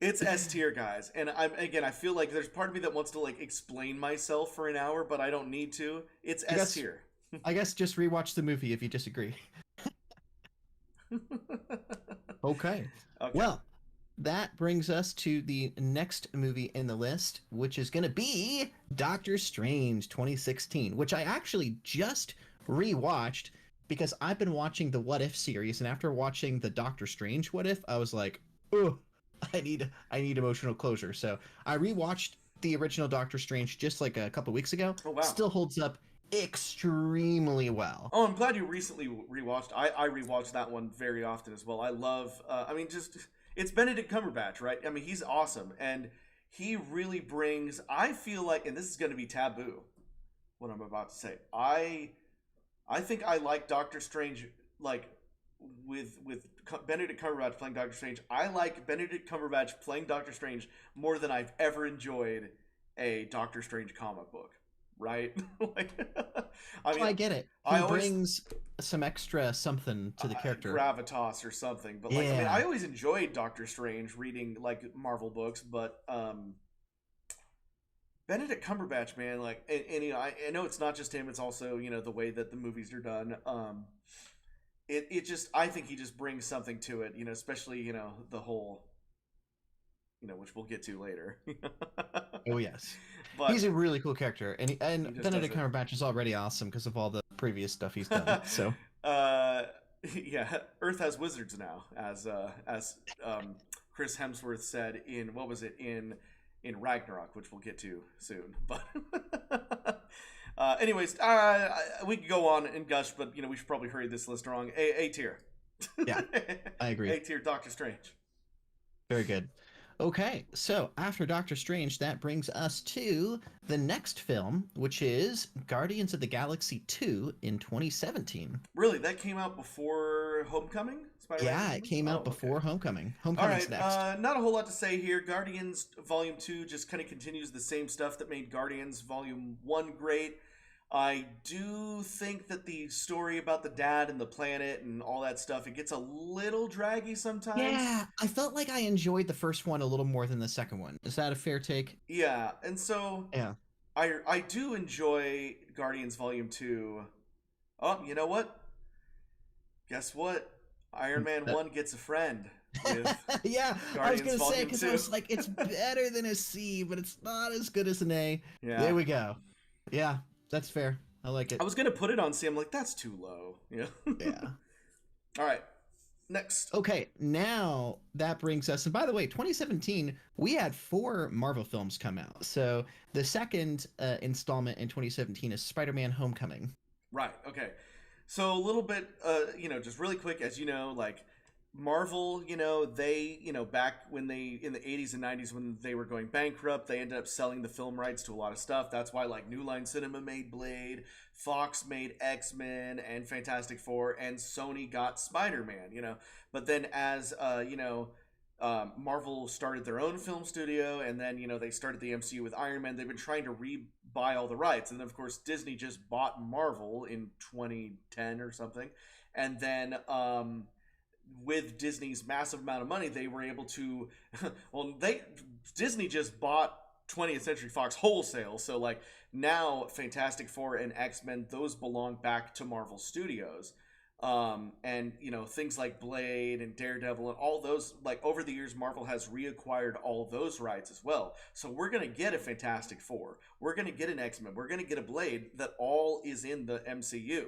It's S tier, guys, and I feel like there's part of me that wants to like explain myself for an hour, but I don't need to. It's I S guess tier. I guess just rewatch the movie if you disagree. Okay. Okay. Well, that brings us to the next movie in the list, which is going to be Doctor Strange 2016, which I actually just rewatched because I've been watching the What If series, and after watching the Doctor Strange What If, I was like, oh, I need emotional closure. So I rewatched the original Doctor Strange just like a couple weeks ago. Oh wow. Still holds up extremely well. Oh, I'm glad you recently rewatched. I rewatched that one very often as well. I love. I mean, just it's Benedict Cumberbatch, right? I mean, he's awesome, and he really brings. I feel like, and this is going to be taboo, what I'm about to say. I think I like Doctor Strange like with Benedict Cumberbatch playing Doctor Strange. I like Benedict Cumberbatch playing Doctor Strange more than I've ever enjoyed a Doctor Strange comic book. Right? Like, I Oh, mean, I get it. I He always brings some extra something to the character. gravitas or something, but like, I mean, Yeah. I always enjoyed Doctor Strange reading like Marvel books, but Benedict Cumberbatch, man, like, and you know, I know it's not just him; it's also the way that the movies are done. It just I think he just brings something to it, especially the whole which we'll get to later. Oh yes. He's But a really cool character, and he just does Benedict it. Cumberbatch is already awesome because of all the previous stuff he's done. So uh, yeah, Earth has wizards now, as Chris Hemsworth said in what was it in Ragnarok, which we'll get to soon. But anyways, we could go on and gush, but we should probably hurry this list along. A tier. yeah, I agree. A tier Doctor Strange. Very good. Okay, so after Doctor Strange, that brings us to the next film, which is Guardians of the Galaxy 2 in 2017. Really, that came out before Homecoming? Spider-Man Yeah, it Homecoming? came out Oh, okay. before Homecoming. All Homecoming's right, next. not a whole lot to say here. Guardians Volume 2 just kind of continues the same stuff that made Guardians Volume 1 great. I do think that the story about the dad and the planet and all that stuff, it gets a little draggy sometimes. Yeah, I felt like I enjoyed the first one a little more than the second one. Is that a fair take? Yeah, and so Yeah. I do enjoy Guardians Volume 2. Oh, you know what? Guess what? Iron Man 1 gets a friend with Yeah, I was Guardians gonna say Volume because I 2. was like, it's better than a C, but it's not as good as an A. Yeah. There we go. Yeah, that's fair. I like I it. was gonna put it on C. I'm like, that's too low. Yeah. Yeah. All right. Next. Okay, now that brings us, and by the way, 2017, we had 4 Marvel films come out. So the second installment in 2017 is Spider-Man Homecoming. Right. Okay. So a little bit, just really quick, as you know, like Marvel, they, back when they in the 80s and 90s when they were going bankrupt, they ended up selling the film rights to a lot of stuff. That's why like New Line Cinema made Blade, Fox made X-Men and Fantastic Four, and Sony got Spider-Man. But then as Marvel started their own film studio, and then they started the MCU with Iron Man. They've been trying to re-buy all the rights, and then of course Disney just bought Marvel in 2010 or something, and then with Disney's massive amount of money, they were able to. Well, Disney just bought 20th Century Fox wholesale, so like now Fantastic Four and X-Men, those belong back to Marvel Studios. And things like Blade and Daredevil and all those, like over the years Marvel has reacquired all those rights as well. So we're going to get a Fantastic Four, we're going to get an X-Men, we're going to get a Blade that all is in the MCU.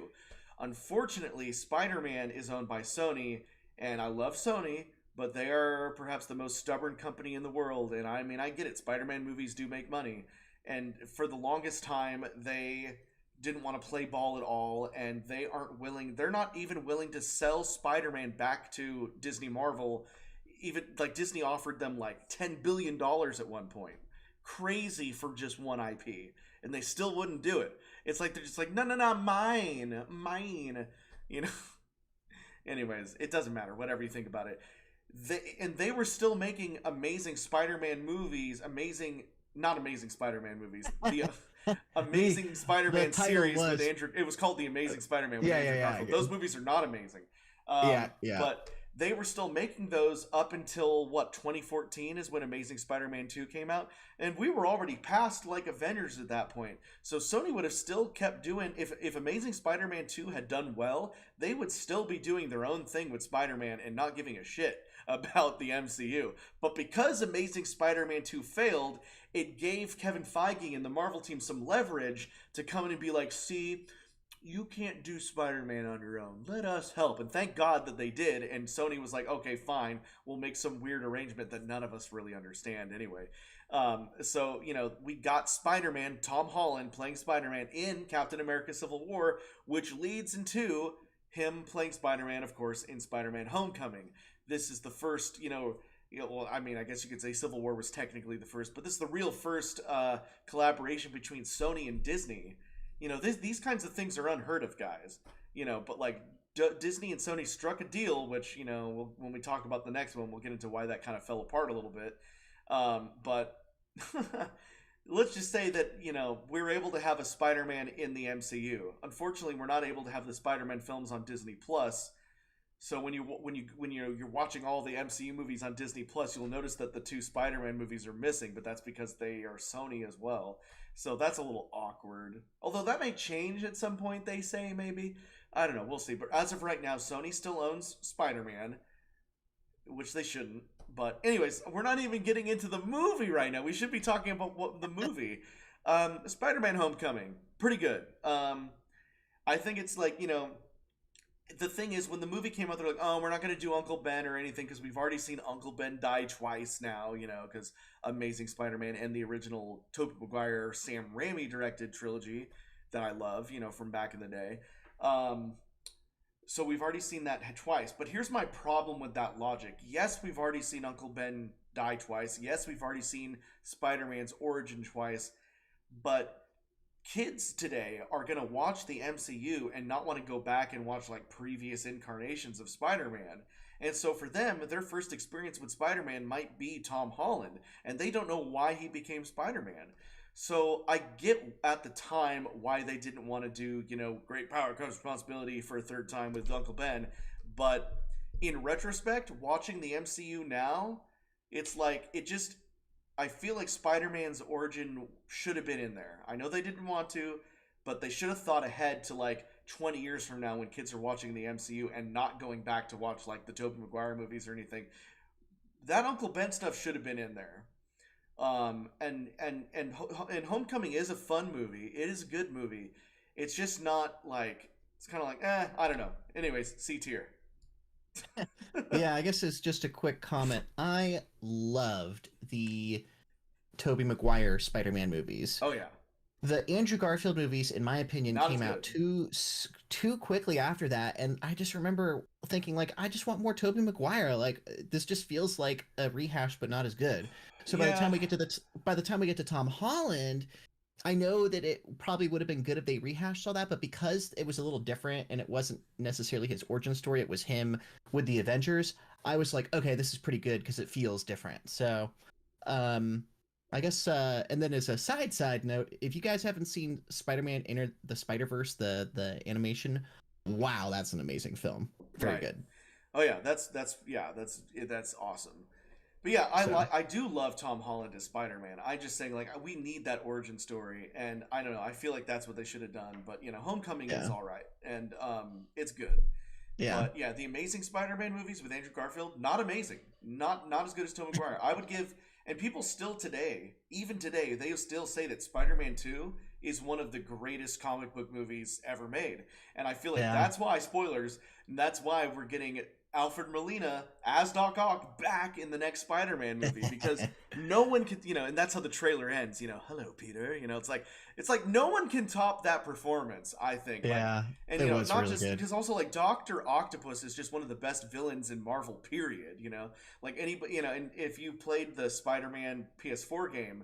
Unfortunately, Spider-Man is owned by Sony, and I love Sony, but they are perhaps the most stubborn company in the world. And I mean, I get it. Spider-Man movies do make money, and for the longest time, they didn't want to play ball at all, and they're not even willing to sell Spider-Man back to Disney Marvel. Even like Disney offered them like $10 billion at one point. Crazy for just one IP, and they still wouldn't do it. It's like they're just like, no, no, no, mine, you know. Anyways, it doesn't matter. Whatever you think about it, they were still making amazing Spider-Man movies, not amazing Spider-Man movies. The Amazing Spider-Man series with Andrew. It was called The Amazing Spider-Man with Andrew Garfield. Those movies are not amazing. But they were still making those up until 2014 is when Amazing Spider-Man 2 came out, and we were already past like Avengers at that point. So Sony would have still kept doing, if Amazing Spider-Man 2 had done well, they would still be doing their own thing with Spider-Man and not giving a shit about the MCU. But because Amazing Spider-Man 2 failed, it gave Kevin Feige and the Marvel team some leverage to come in and be like, see, you can't do Spider-Man on your own. Let us help. And thank God that they did. And Sony was like, okay, fine. We'll make some weird arrangement that none of us really understand anyway. So, we got Spider-Man, Tom Holland playing Spider-Man in Captain America Civil War, which leads into him playing Spider-Man, of course, in Spider-Man Homecoming. This is the first, well, I mean, I guess you could say Civil War was technically the first, but this is the real first collaboration between Sony and Disney. These kinds of things are unheard of, guys. But like Disney and Sony struck a deal, which, when we talk about the next one, we'll get into why that kind of fell apart a little bit. But let's just say that, we're able to have a Spider-Man in the MCU. Unfortunately, we're not able to have the Spider-Man films on Disney Plus. So when you're watching all the MCU movies on Disney Plus, you'll notice that the 2 Spider-Man movies are missing, but that's because they are Sony as well. So that's a little awkward. Although that may change at some point, they say, maybe. I don't know, we'll see. But as of right now, Sony still owns Spider-Man, which they shouldn't. But anyways, we're not even getting into the movie right now. We should be talking about the movie. Spider-Man Homecoming, pretty good. I think it's like, the thing is, when the movie came out, they're like, oh, we're not going to do Uncle Ben or anything because we've already seen Uncle Ben die twice now, because Amazing Spider-Man and the original Tobey Maguire, Sam Raimi directed trilogy that I love, from back in the day. So we've already seen that twice. But here's my problem with that logic. Yes, we've already seen Uncle Ben die twice. Yes, we've already seen Spider-Man's origin twice. But kids today are going to watch the MCU and not want to go back and watch like previous incarnations of Spider-Man. And so for them, their first experience with Spider-Man might be Tom Holland, and they don't know why he became Spider-Man. So I get at the time why they didn't want to do, great power comes responsibility for a third time with Uncle Ben. But in retrospect, watching the MCU now, it's like, I feel like Spider-Man's origin should have been in there. I know they didn't want to, but they should have thought ahead to like 20 years from now when kids are watching the MCU and not going back to watch like the Tobey Maguire movies or anything. That Uncle Ben stuff should have been in there. And Homecoming is a fun movie. It is a good movie. It's just not like, it's kind of like, I don't know. Anyways, C tier. Yeah, I guess it's just a quick comment. I loved the Tobey Maguire Spider-Man movies. Oh yeah. The Andrew Garfield movies, in my opinion, Not came as out too quickly after that, and I just remember thinking like, I just want more Tobey Maguire. Like, this just feels like a rehash, but not as good. So by the time we get to Tom Holland, I know that it probably would have been good if they rehashed all that, but because it was a little different and it wasn't necessarily his origin story, it was him with the Avengers, I was like, okay, this is pretty good because it feels different. So, I guess, and then as a side note, if you guys haven't seen Spider-Man Enter the Spider-Verse, the animation, wow, that's an amazing film. Very good. Oh yeah, that's awesome. But yeah, I do love Tom Holland as Spider-Man. I just saying, like, we need that origin story, and I don't know, I feel like that's what they should have done. But Homecoming is all right, and it's good. Yeah. But yeah, the Amazing Spider-Man movies with Andrew Garfield, not amazing, not as good as Tobey Maguire. I would give, and people still today, even today, they still say that Spider-Man 2 is one of the greatest comic book movies ever made, and I feel like that's why, spoilers, that's why we're getting Alfred Molina as Doc Ock back in the next Spider-Man movie, because no one could, and that's how the trailer ends. Hello Peter. It's like no one can top that performance. I think. Yeah, And it was not really just good. because also like Doctor Octopus is just one of the best villains in Marvel. Period. Like anybody. And if you played the Spider-Man PS4 game.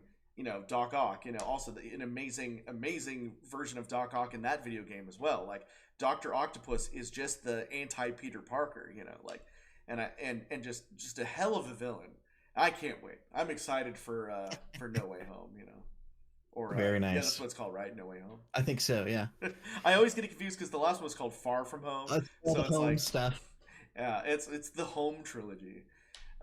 Doc Ock, also an amazing version of Doc Ock in that video game as well. Like Dr. Octopus is just the anti Peter Parker, and just a hell of a villain. I can't wait. I'm excited for No Way Home, Or Very yeah, nice. that's what it's called, right? No Way Home. I think so. Yeah. I always get it confused because the last one was called Far From Home, All so the it's home like stuff. yeah, it's the Home trilogy.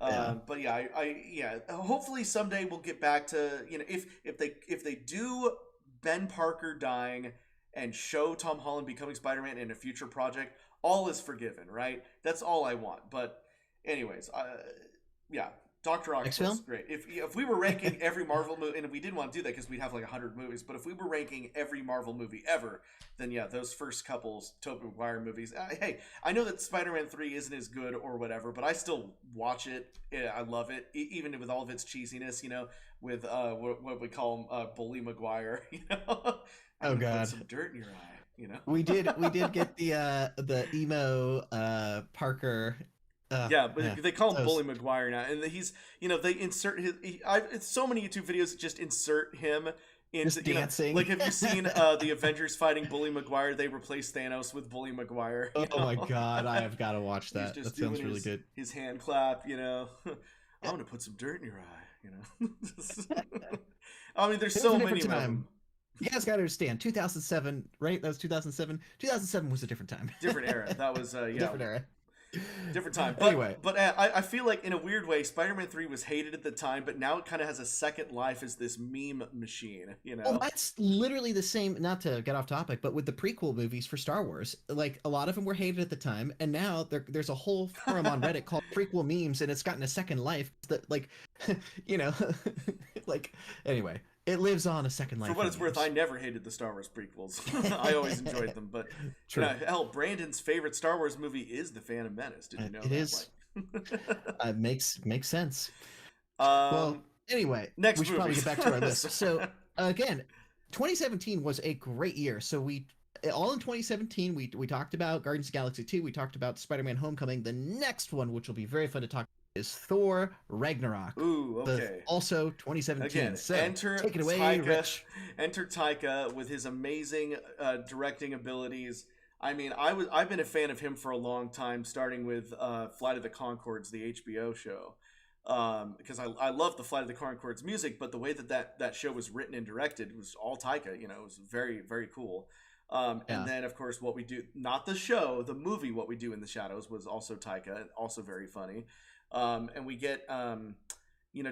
Yeah. But yeah, yeah. Hopefully someday we'll get back to if they do Ben Parker dying and show Tom Holland becoming Spider-Man in a future project, all is forgiven, right? That's all I want. But anyways, yeah, Doctor Next Octopus, film? great. If we were ranking every Marvel movie, and we didn't want to do that because we'd have like 100 movies, but if we were ranking every Marvel movie ever, then yeah, those first couples Tobey Maguire movies. Hey, I know that Spider-Man 3 isn't as good or whatever, but I still watch it. Yeah, I love it, even with all of its cheesiness. With what we call him, Bully Maguire. I'm Oh gonna put God. some dirt in your eye. We did get the emo Parker. Yeah, but Yeah. they call him So Bully Maguire now, and he's they insert his. It's so many YouTube videos that just insert him into just dancing. like have you seen the Avengers fighting Bully Maguire? They replaced Thanos with Bully Maguire. Oh my God, I have got to watch that. He's just That sounds doing really good. his hand clap. I'm gonna put some dirt in your eye. I mean, there's It was so a many different of time. them. You guys got to understand, 2007, right? That was 2007. 2007 was a different time. Different era. That was yeah. Different era. Different time. But, Anyway. but I feel like in a weird way, Spider-Man 3 was hated at the time, but now it kind of has a second life as this meme machine, Well, that's literally the same, not to get off topic, but with the prequel movies for Star Wars, like a lot of them were hated at the time, and now there's a whole forum on Reddit called prequel memes, and it's gotten a second life that, like, like, anyway, it lives on a second life. For what it's worth, I never hated the Star Wars prequels. I always enjoyed them, but True. Hell, Brandon's favorite Star Wars movie is The Phantom Menace. Did you know It that? is. Makes sense. Well, Well, anyway, next we should probably movies. get back to our list. So again, 2017 was a great year. So all in 2017, we talked about Guardians of the Galaxy 2. We talked about Spider-Man Homecoming. The next one, which will be very fun to talk about, is Thor Ragnarok. Ooh, okay. Also 2017. Again, So enter take it away, Taika, Rich. Enter Taika with his amazing directing abilities. I mean, I've been a fan of him for a long time, starting with Flight of the Conchords, the HBO show, because I love the Flight of the Conchords music, but the way that show was written and directed was all Taika. It was very, very cool. And then, of course, What We Do, not the show, the movie What We Do in the Shadows was also Taika, also very funny. And we get,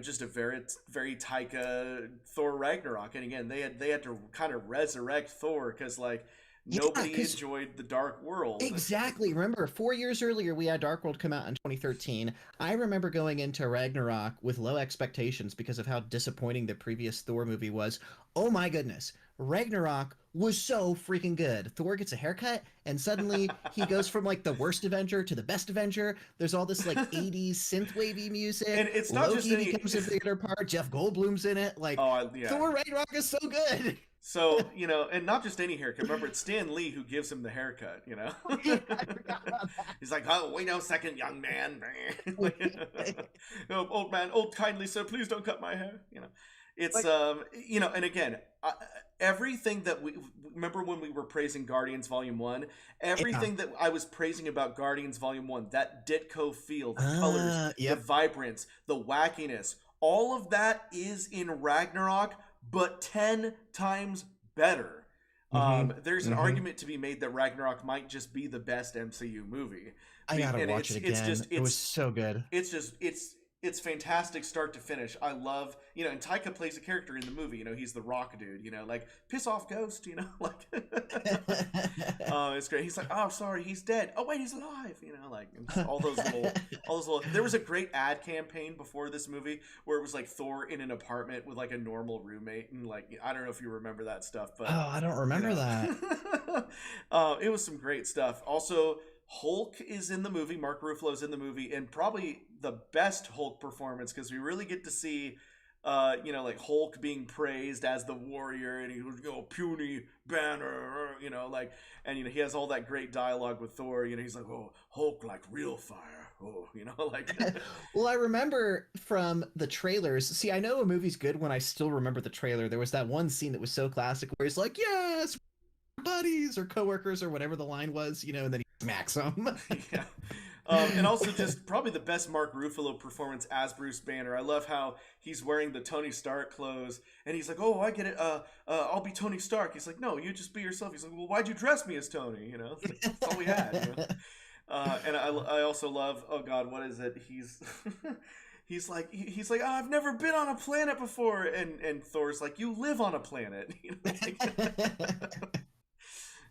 just a very, very Taika Thor Ragnarok. And again, they had to kind of resurrect Thor because, like, nobody enjoyed the Dark World. Exactly. Remember, 4 years earlier, we had Dark World come out in 2013. I remember going into Ragnarok with low expectations because of how disappointing the previous Thor movie was. Oh my goodness. Ragnarok was so freaking good. Thor gets a haircut, and suddenly he goes from like the worst Avenger to the best Avenger. There's all this like 80s synthwavy music. And it's not Loki just any... becomes a bigger part. Jeff Goldblum's in it. Like, Thor Ragnarok is so good. So, and not just any haircut. Remember, it's Stan Lee who gives him the haircut, Yeah, I forgot about that. He's like, oh, wait a second, young man. Oh, old man, kindly sir, please don't cut my hair. It's, and again, everything that we remember when we were praising Guardians Volume 1, everything that I was praising about Guardians Volume 1, that Ditko feel, the colors, the vibrance, the wackiness, all of that is in Ragnarok, but 10 times better. There's an argument to be made that Ragnarok might just be the best MCU movie. I gotta watch it again. It was so good. It's fantastic start to finish. I love, and Taika plays a character in the movie, he's the rock dude, like, piss off ghost, like, it's great. He's like, oh, sorry, he's dead. Oh, wait, he's alive, like, all those little, there was a great ad campaign before this movie where it was like Thor in an apartment with like a normal roommate. And like, I don't know if you remember that stuff, but. Oh, I don't remember that. It was some great stuff. Also, Hulk is in the movie. Mark Ruffalo's in the movie, and probably the best Hulk performance because we really get to see, like Hulk being praised as the warrior, and he goes, puny banner, like, and he has all that great dialogue with Thor. He's like, oh, Hulk like real fire, oh, like. Well, I remember from the trailers. See, I know a movie's good when I still remember the trailer. There was that one scene that was so classic where he's like, "Yes, buddies or coworkers or whatever the line was," and then he smacks them. Yeah. And also just probably the best Mark Ruffalo performance as Bruce Banner. I love how he's wearing the Tony Stark clothes, and he's like, "Oh, I get it. I'll be Tony Stark." He's like, "No, you just be yourself." He's like, "Well, why'd you dress me as Tony?" That's all we had. And I also love, oh God, what is it? He's like, oh, I've never been on a planet before, and Thor's like, you live on a planet.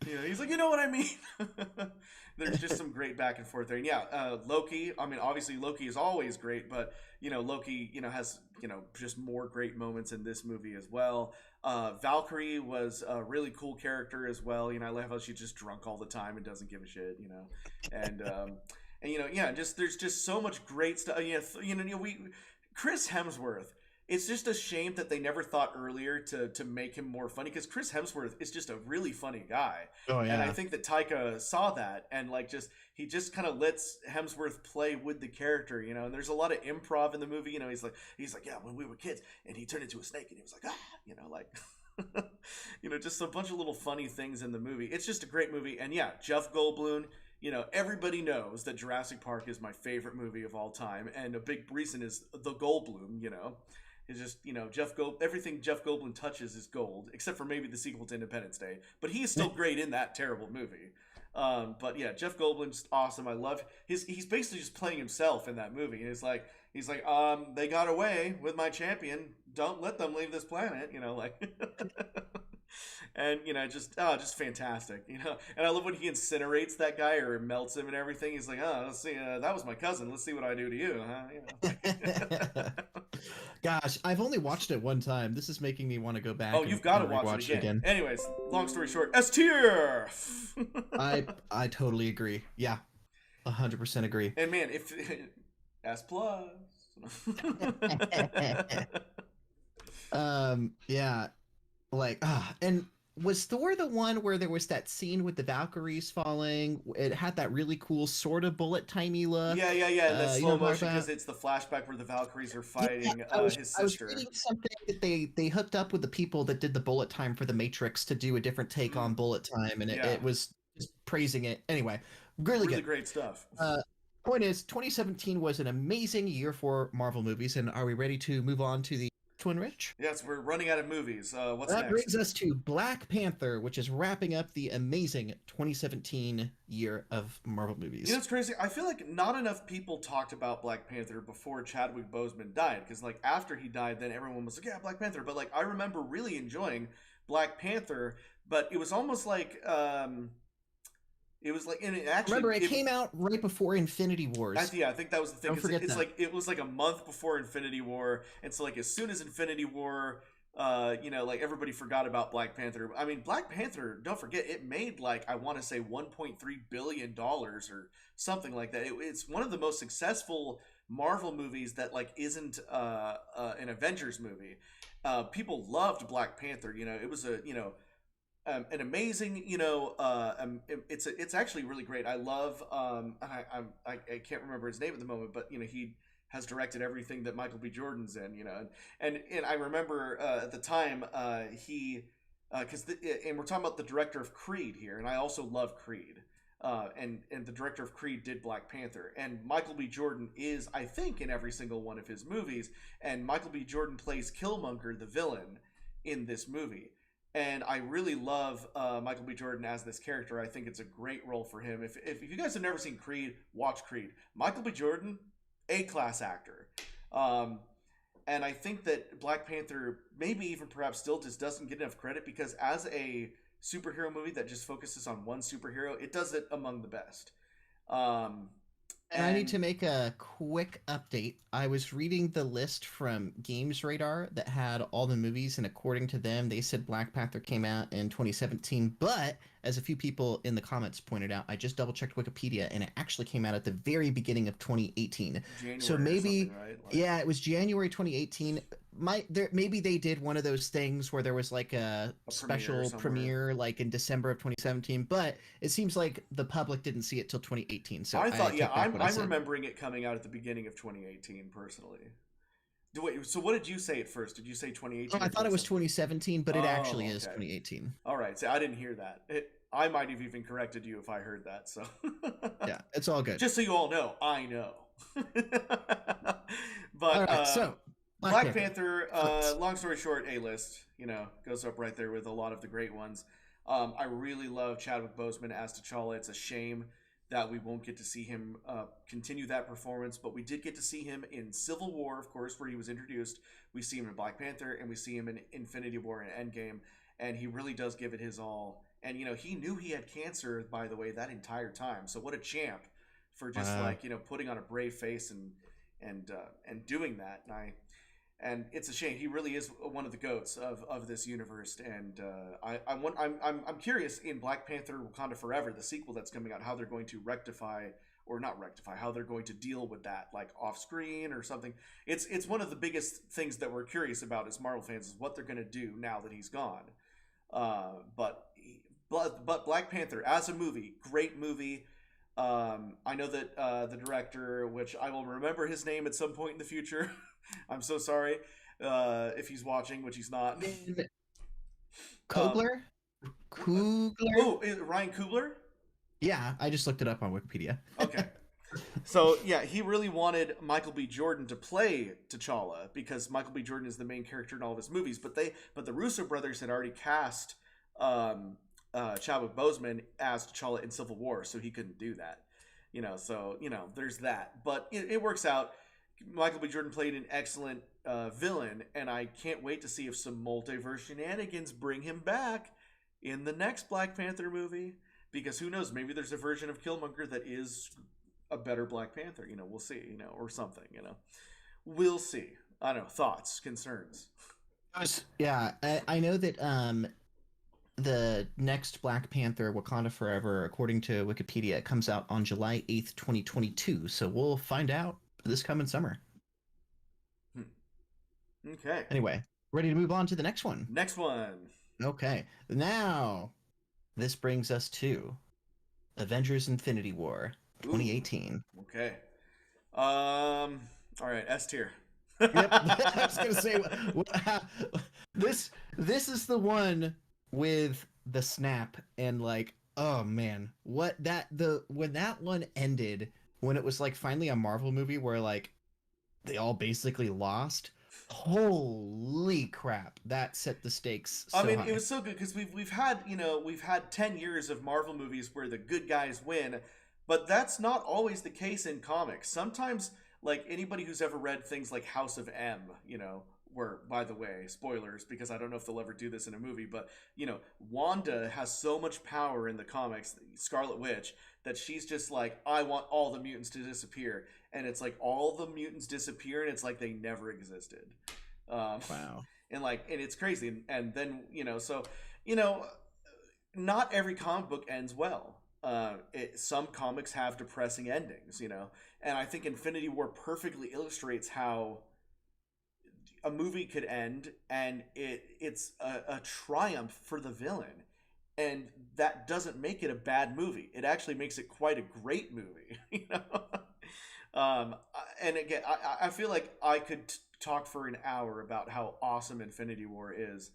He's like, you know what I mean? There's just some great back and forth there. And yeah, Loki, I mean, obviously Loki is always great, but, Loki, has, just more great moments in this movie as well. Valkyrie was a really cool character as well. I love how she's just drunk all the time and doesn't give a shit, and, yeah, there's just so much great stuff. Chris Hemsworth, it's just a shame that they never thought earlier to make him more funny, because Chris Hemsworth is just a really funny guy. Oh yeah. And I think that Taika saw that and he just kind of lets Hemsworth play with the character, and there's a lot of improv in the movie. He's like, yeah, when we were kids, and he turned into a snake, and he was like, just a bunch of little funny things in the movie. It's just a great movie. And yeah, Jeff Goldblum. Everybody knows that Jurassic Park is my favorite movie of all time, and a big reason is the Goldblum. It's just, everything Jeff Goldblum touches is gold, except for maybe the sequel to Independence Day. But he is still great in that terrible movie. But yeah, Jeff Goldblum's awesome. I love he's basically just playing himself in that movie. And he's like, they got away with my champion. Don't let them leave this planet. And just fantastic. And I love when he incinerates that guy or melts him and everything. He's like, oh, let's see, that was my cousin. Let's see what I do to you, huh? Gosh, I've only watched it one time. This is making me want to go back. Oh, you've got to watch it again. Anyways, long story short, S tier. I totally agree. Yeah, 100% agree. And man, if S plus. Yeah, and was Thor the one where there was that scene with the Valkyries falling? It had that really cool sort of bullet timey look. Yeah. And the slow motion, because it's the flashback where the Valkyries are fighting his sister. I was reading something that they hooked up with the people that did the bullet time for the Matrix to do a different take on bullet time, and it was just praising it. Anyway, really good. Great stuff. Point is, 2017 was an amazing year for Marvel movies, and are we ready to move on to the Twin Rich? Yes, we're running out of movies. What's that next? brings us to Black Panther, which is wrapping up the amazing 2017 year of Marvel movies. It's crazy. I feel like not enough people talked about Black Panther before Chadwick Boseman died, because after he died, then everyone was like, yeah, Black Panther. But I remember really enjoying Black Panther, but it was almost like it was like, and it actually, remember, it came out right before Infinity Wars. I think that was the thing. Don't forget that. It was like a month before Infinity War, and so as soon as Infinity War, everybody forgot about Black Panther. I mean, Black Panther, don't forget, it made I want to say $1.3 billion or something like that. It's one of the most successful Marvel movies that isn't an Avengers movie. People loved Black Panther. It was an amazing, it's actually really great. I love, I can't remember his name at the moment, but he has directed everything that Michael B. Jordan's in, and I remember at the time and we're talking about the director of Creed here, and I also love Creed, and the director of Creed did Black Panther, and Michael B. Jordan is, I think, in every single one of his movies, and Michael B. Jordan plays Killmonger, the villain, in this movie. And I really love Michael B. Jordan as this character. I think it's a great role for him. If you guys have never seen Creed, watch Creed. Michael B. Jordan, A-class actor. And I think that Black Panther maybe even perhaps still just doesn't get enough credit, because as a superhero movie that just focuses on one superhero, it does it among the best. And I need to And make a quick update. I was reading the list from Games Radar that had all the movies, and according to them, they said Black Panther came out in 2017. But as a few people in the comments pointed out, I just double checked Wikipedia, and it actually came out at the very beginning of 2018. So January or something, maybe, right? Like yeah, it was January 2018. Maybe they did one of those things where there was like a a premiere special somewhere. premiere, like in December of 2017. But it seems like the public didn't see it till 2018. So I I thought, yeah, take back what I I'm said. remembering it coming out at the beginning of 2018 personally. Wait, so what did you say at first? Did you say Oh, 2018 I or thought it was 2017? 2017, but it actually Oh, is okay. 2018. All right. So I didn't hear that. I might have even corrected you if I heard that. So Yeah, it's all good. just so you all know, I know. All But right, so Black Black Panther. Panther, Thoughts? long story short, A list, goes up right there with a lot of the great ones. I really love Chadwick Boseman as T'Challa. It's a shame that we won't get to see him continue that performance, but we did get to see him in Civil War, of course, where he was introduced. We see him in Black Panther, and we see him in Infinity War and Endgame, and he really does give it his all. And he knew he had cancer, by the way, that entire time. So what a champ for just Wow. like putting on a brave face and doing that. And it's a shame. He really is one of the goats of this universe. And I'm curious in Black Panther: Wakanda Forever, the sequel that's coming out, how they're going to rectify or not rectify, how they're going to deal with that, like off screen or something. It's one of the biggest things that we're curious about as Marvel fans is what they're going to do now that he's gone. But Black Panther as a movie, great movie. I know that the director, which I will remember his name at some point in the future. I'm so sorry if he's watching, which he's not. Um, Kogler? Kugler? oh, Ryan Coogler. Yeah, I just looked it up on Wikipedia. Okay, so yeah, he really wanted Michael B. Jordan to play T'Challa because Michael B. Jordan is the main character in all of his movies. But the Russo brothers had already cast Chadwick Boseman as T'Challa in Civil War, so he couldn't do that. So there's that. But it works out. Michael B. Jordan played an excellent villain, and I can't wait to see if some multiverse shenanigans bring him back in the next Black Panther movie. Because who knows? Maybe there's a version of Killmonger that is a better Black Panther. We'll see. Or something. We'll see. I don't know. Thoughts, concerns. Yeah, I know that the next Black Panther, Wakanda Forever, according to Wikipedia, comes out on July 8th, 2022. So we'll find out this coming summer. Okay. Anyway, ready to move on to the next one? Next one. Okay. Now, this brings us to Avengers Infinity War 2018. Ooh, okay. All right. S tier. Yep. I was gonna say this is the one with the snap and like, oh man, when that one ended, when it was like finally a Marvel movie where like they all basically lost. Holy crap, that set the stakes so I mean, high. it was so good because we've had 10 years of Marvel movies where the good guys win, but that's not always the case in comics. Sometimes, like anybody who's ever read things like House of M, where, by the way, spoilers because I don't know if they'll ever do this in a movie, but Wanda has so much power in the comics, Scarlet Witch, that she's just like, I want all the mutants to disappear, and it's like all the mutants disappear, and it's like they never existed. Wow. And it's crazy, and then so not every comic book ends well. Some comics have depressing endings, and I think Infinity War perfectly illustrates how a movie could end and it's a triumph for the villain, and that doesn't make it a bad movie. It actually makes it quite a great movie. And again, I feel like I could talk for an hour about how awesome Infinity War is,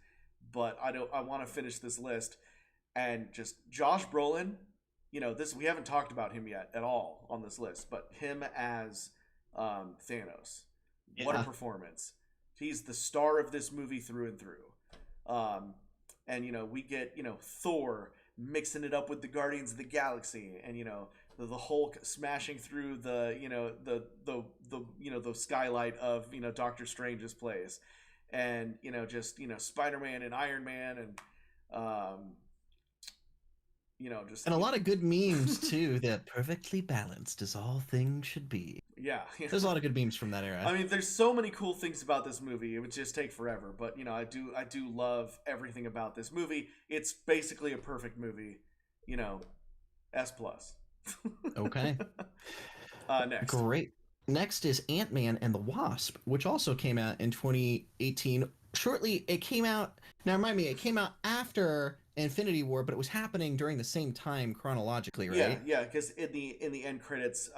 but I want to finish this list and just Josh Brolin. This we haven't talked about him yet at all on this list, but him as Thanos, what a Yeah. performance! He's the star of this movie through and through. And we get Thor mixing it up with the Guardians of the Galaxy, and the Hulk smashing through the skylight of Doctor Strange's place, and Spider-Man and Iron Man, and just And a lot of good memes too. That perfectly balanced as all things should be. yeah. There's a lot of good memes from that I era. mean, there's so many cool things about this movie. It would just take forever, but I do love everything about this movie. It's basically a perfect movie. You know, S plus. Okay. Next. Great. Next is Ant-Man and the Wasp, which also came out in 2018. Shortly, it came out. Now, remind me, it came out after Infinity War, but it was happening during the same time chronologically, Yeah, right? yeah, because in the end credits,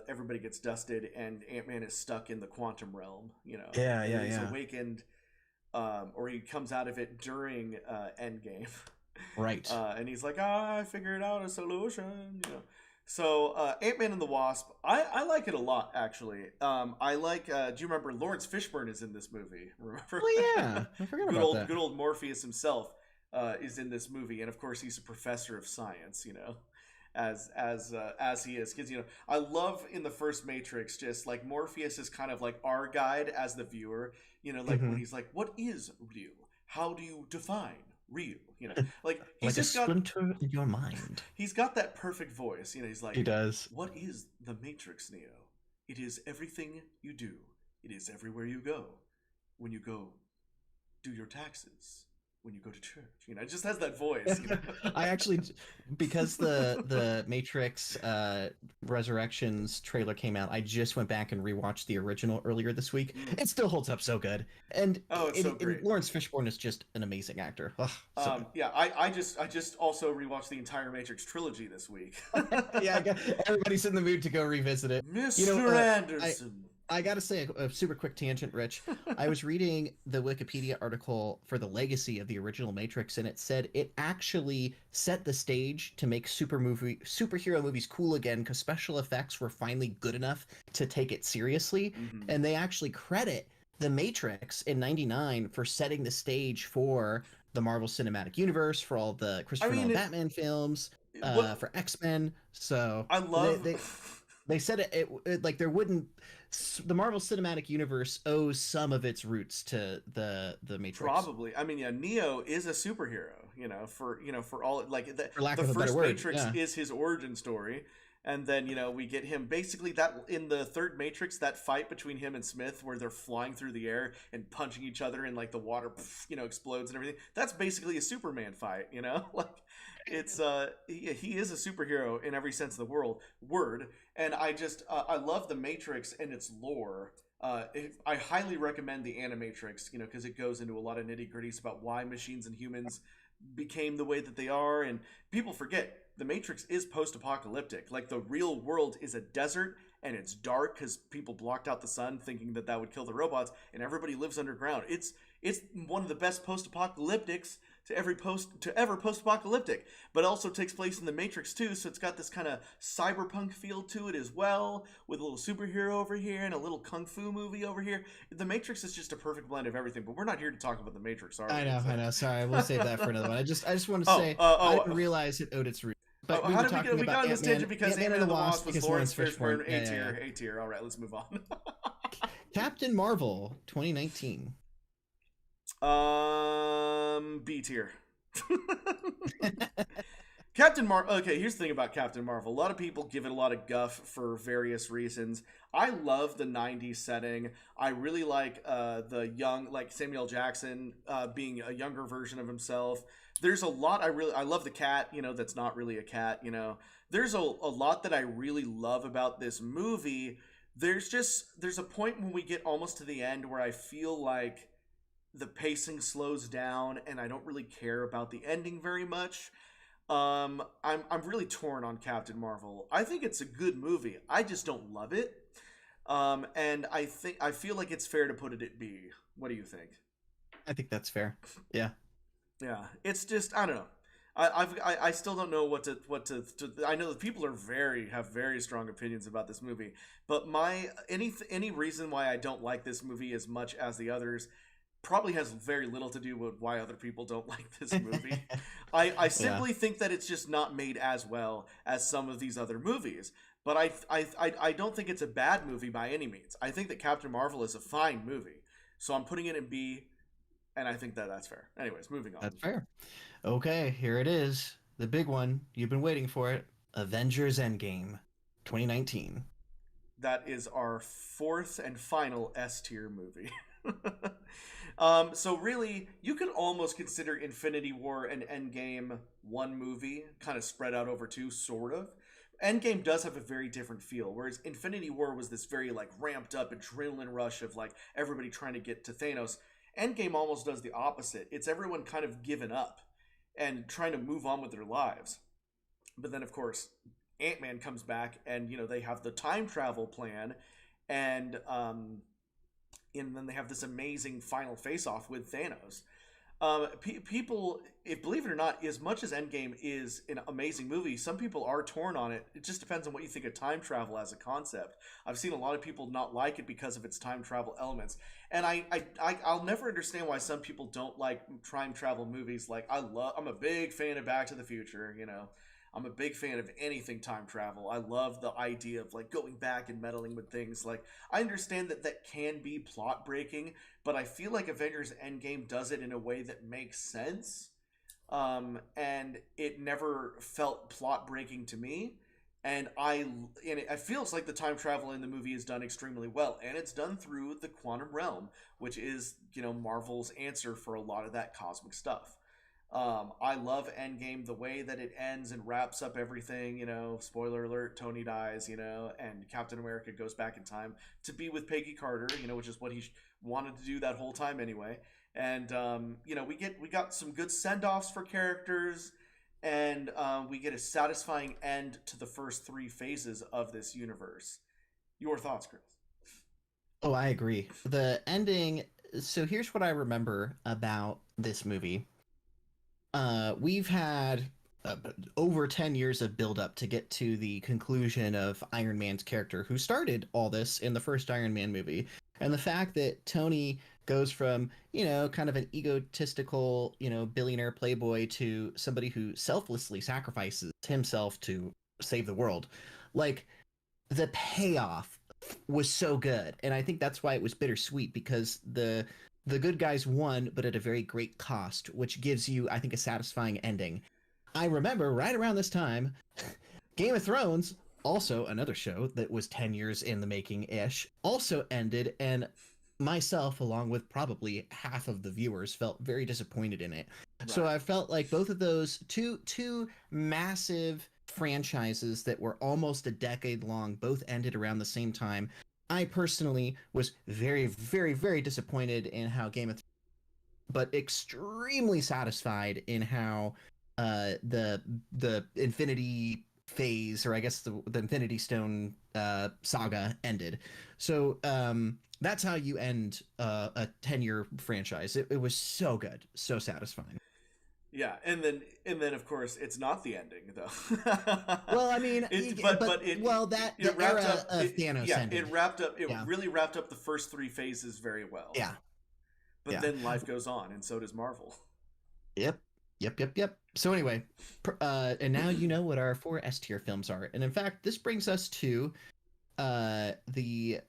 everybody gets dusted, and Ant Man is stuck in the quantum realm. Yeah, And yeah, then he's yeah. awakened, or he comes out of it during Endgame, Right. and he's like, I figured out a solution. So Ant Man and the Wasp, I like it a lot actually. I like. Do you remember Lawrence Fishburne is in this movie? Remember, Oh yeah, I forgot good about old that. good old Morpheus himself is in this movie, and of course he's a professor of science. As he is, because I love in the first Matrix, just like Morpheus is kind of like our guide as the viewer. Like when Hmm. he's like, "What is real? How do you define real?" Like he's Like a just got splinter in your mind. he's got that perfect voice. He's He like, does. "What is the Matrix, Neo? It is everything you do. It is everywhere you go. When you go do your taxes. When you go to church." It just has that voice. I actually, because the Matrix Resurrections trailer came out, I just went back and rewatched the original earlier this week. Mm. It still holds up so good, and Oh, it's so great. Lawrence Fishburne is just an amazing actor. Ugh, so good. Yeah, I just also rewatched the entire Matrix trilogy this week. Yeah, everybody's in the mood to go revisit it. Mr. I Anderson. I gotta say a super quick tangent, Rich. I was reading the Wikipedia article for the legacy of the original Matrix, and it said it actually set the stage to make superhero movies cool again because special effects were finally good enough to take it seriously, Hmm. and they actually credit the Matrix in '99 for setting the stage for the Marvel Cinematic Universe, for all the I Christopher mean, Nolan Batman films, what for X-Men. So I they, love. they they said like there wouldn't the Marvel Cinematic Universe owes some of its roots to the Matrix, Probably. I mean, yeah, Neo is a superhero. For all like for lack the of a better first word. Matrix Yeah. is his origin story, and then we get him basically that in the third Matrix, that fight between him and Smith where they're flying through the air and punching each other and like the water explodes and everything. That's basically a Superman fight. Like it's he is a superhero in every sense of the word, and I love the Matrix and its lore. I highly recommend the Animatrix, because it goes into a lot of nitty gritties about why machines and humans became the way that they are. And people forget the Matrix is post apocalyptic. Like the real world is a desert and it's dark because people blocked out the sun thinking that that would kill the robots, and everybody lives underground. It's one of the best post apocalyptics to ever post apocalyptic, but it also takes place in the Matrix too, so it's got this kind of cyberpunk feel to it as well, with a little superhero over here and a little kung fu movie over here. The Matrix is just a perfect blend of everything, but we're not here to talk about the Matrix, are we? I know. Sorry, we'll save that for another one. I just want to oh, say I didn't oh, realize it owed its roots. oh, But we how were did we get talking we got about on this tangent because Ant-Man Ant-Man and and the the Wasp Wasp was because Lawrence Lawrence Fishburne, Fishburne. A Yeah, yeah, tier, A tier. All right, let's move on. yeah. Captain Marvel 2019. B tier. Captain Marvel. Okay, here's the thing about Captain Marvel. A lot of people give it a lot of guff for various reasons. I love the '90s setting. I really like the young, like Samuel Jackson being a younger version of himself. There's a lot I love the cat. That's not really a cat. There's a lot that I really love about this movie. There's a point when we get almost to the end where I feel like the pacing slows down and I don't really care about the ending very much. I'm really torn on Captain Marvel. I think it's a good movie. I just don't love it. And I feel like it's fair to put it at B. What do you think? I think that's fair. Yeah. Yeah, it's just I don't know. I still don't know what to. I know that people have very strong opinions about this movie, but any reason why I don't like this movie as much as the others probably has very little to do with why other people don't like this movie. I Yeah. simply think that it's just not made as well as some of these other movies. But I don't think it's a bad movie by any means. I think that Captain Marvel is a fine movie. So I'm putting it in B, and I think that that's fair. Anyways, moving on. That's fair. Okay, here it is. the big one, you've been waiting for it, Avengers Endgame 2019. That is our fourth and final S tier movie. So really, you can almost consider Infinity War and Endgame one movie, kind of spread out over two, sort of. Endgame does have a very different feel, whereas Infinity War was this very like ramped up adrenaline rush of like everybody trying to get to Thanos. Endgame almost does the opposite. It's everyone kind of given up and trying to move on with their lives. But then, of course, Ant-Man comes back, and they have the time travel plan, and then they have this amazing final face-off with Thanos. People, if believe it or not, as much as Endgame is an amazing movie, some people are torn on it. It just depends on what you think of time travel as a concept. I've seen a lot of people not like it because of its time travel elements, and I'll never understand why some people don't like time travel movies. Like I'm a big fan of Back to the Future. I'm a big fan of anything time travel. I love the idea of like going back and meddling with things. Like I understand that can be plot breaking, but I feel like Avengers Endgame does it in a way that makes sense. And it never felt plot breaking to me. And it feels like the time travel in the movie is done extremely well, and it's done through the quantum realm, which is Marvel's answer for a lot of that cosmic stuff. I love Endgame, the way that it ends and wraps up everything. Spoiler alert: Tony dies. And Captain America goes back in time to be with Peggy Carter. Which is what he wanted to do that whole time anyway. And we got some good send offs for characters, and we get a satisfying end to the first three phases of this universe. Your thoughts, Chris? Oh, I agree. The ending. So here's what I remember about this movie. We've had over 10 years of build up to get to the conclusion of Iron Man's character, who started all this in the first Iron Man movie. And the fact that Tony goes from, kind of an egotistical, billionaire playboy to somebody who selflessly sacrifices himself to save the world. Like, the payoff was so good. And I think that's why it was bittersweet, because the good guys won, but at a very great cost, which gives you, I think, a satisfying ending. I remember right around this time, Game of Thrones, also another show that was 10 years in the making-ish, also ended, and myself, along with probably half of the viewers, felt very disappointed in it. Right. So I felt like both of those two massive franchises that were almost a decade long both ended around the same time. I personally was very, very, very disappointed in how Game of Thrones, but extremely satisfied in how the Infinity phase, or I guess the Infinity Stone saga ended. So that's how you end a 10-year franchise. It was so good, so satisfying. Yeah, and then of course it's not the ending though. Well, I mean, it era of Thanos ended. It wrapped up. It really wrapped up the first three phases very well. Yeah, but then life goes on, and so does Marvel. Yep. So anyway, and now you know what our 4 S tier films are, and in fact, this brings us to the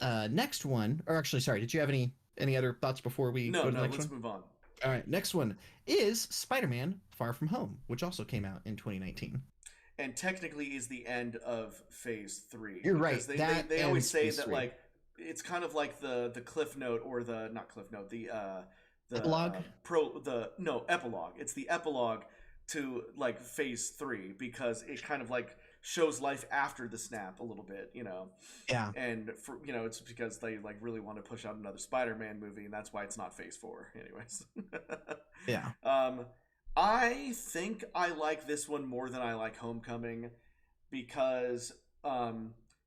next one. Or actually, sorry, did you have any other thoughts before we go to the next one? Let's move on. All right, next one is Spider-Man: Far From Home, which also came out in 2019. And technically is the end of Phase 3. You're right. They always say that 3. Like it's kind of like the cliff note, or the not cliff note, the epilogue. Epilogue. It's the epilogue to like Phase 3, because it kind of like shows life after the snap a little bit, Yeah. And for it's because they like really want to push out another Spider-Man movie, and that's why it's not Phase 4 anyways. Yeah. I think I like this one more than I like Homecoming, because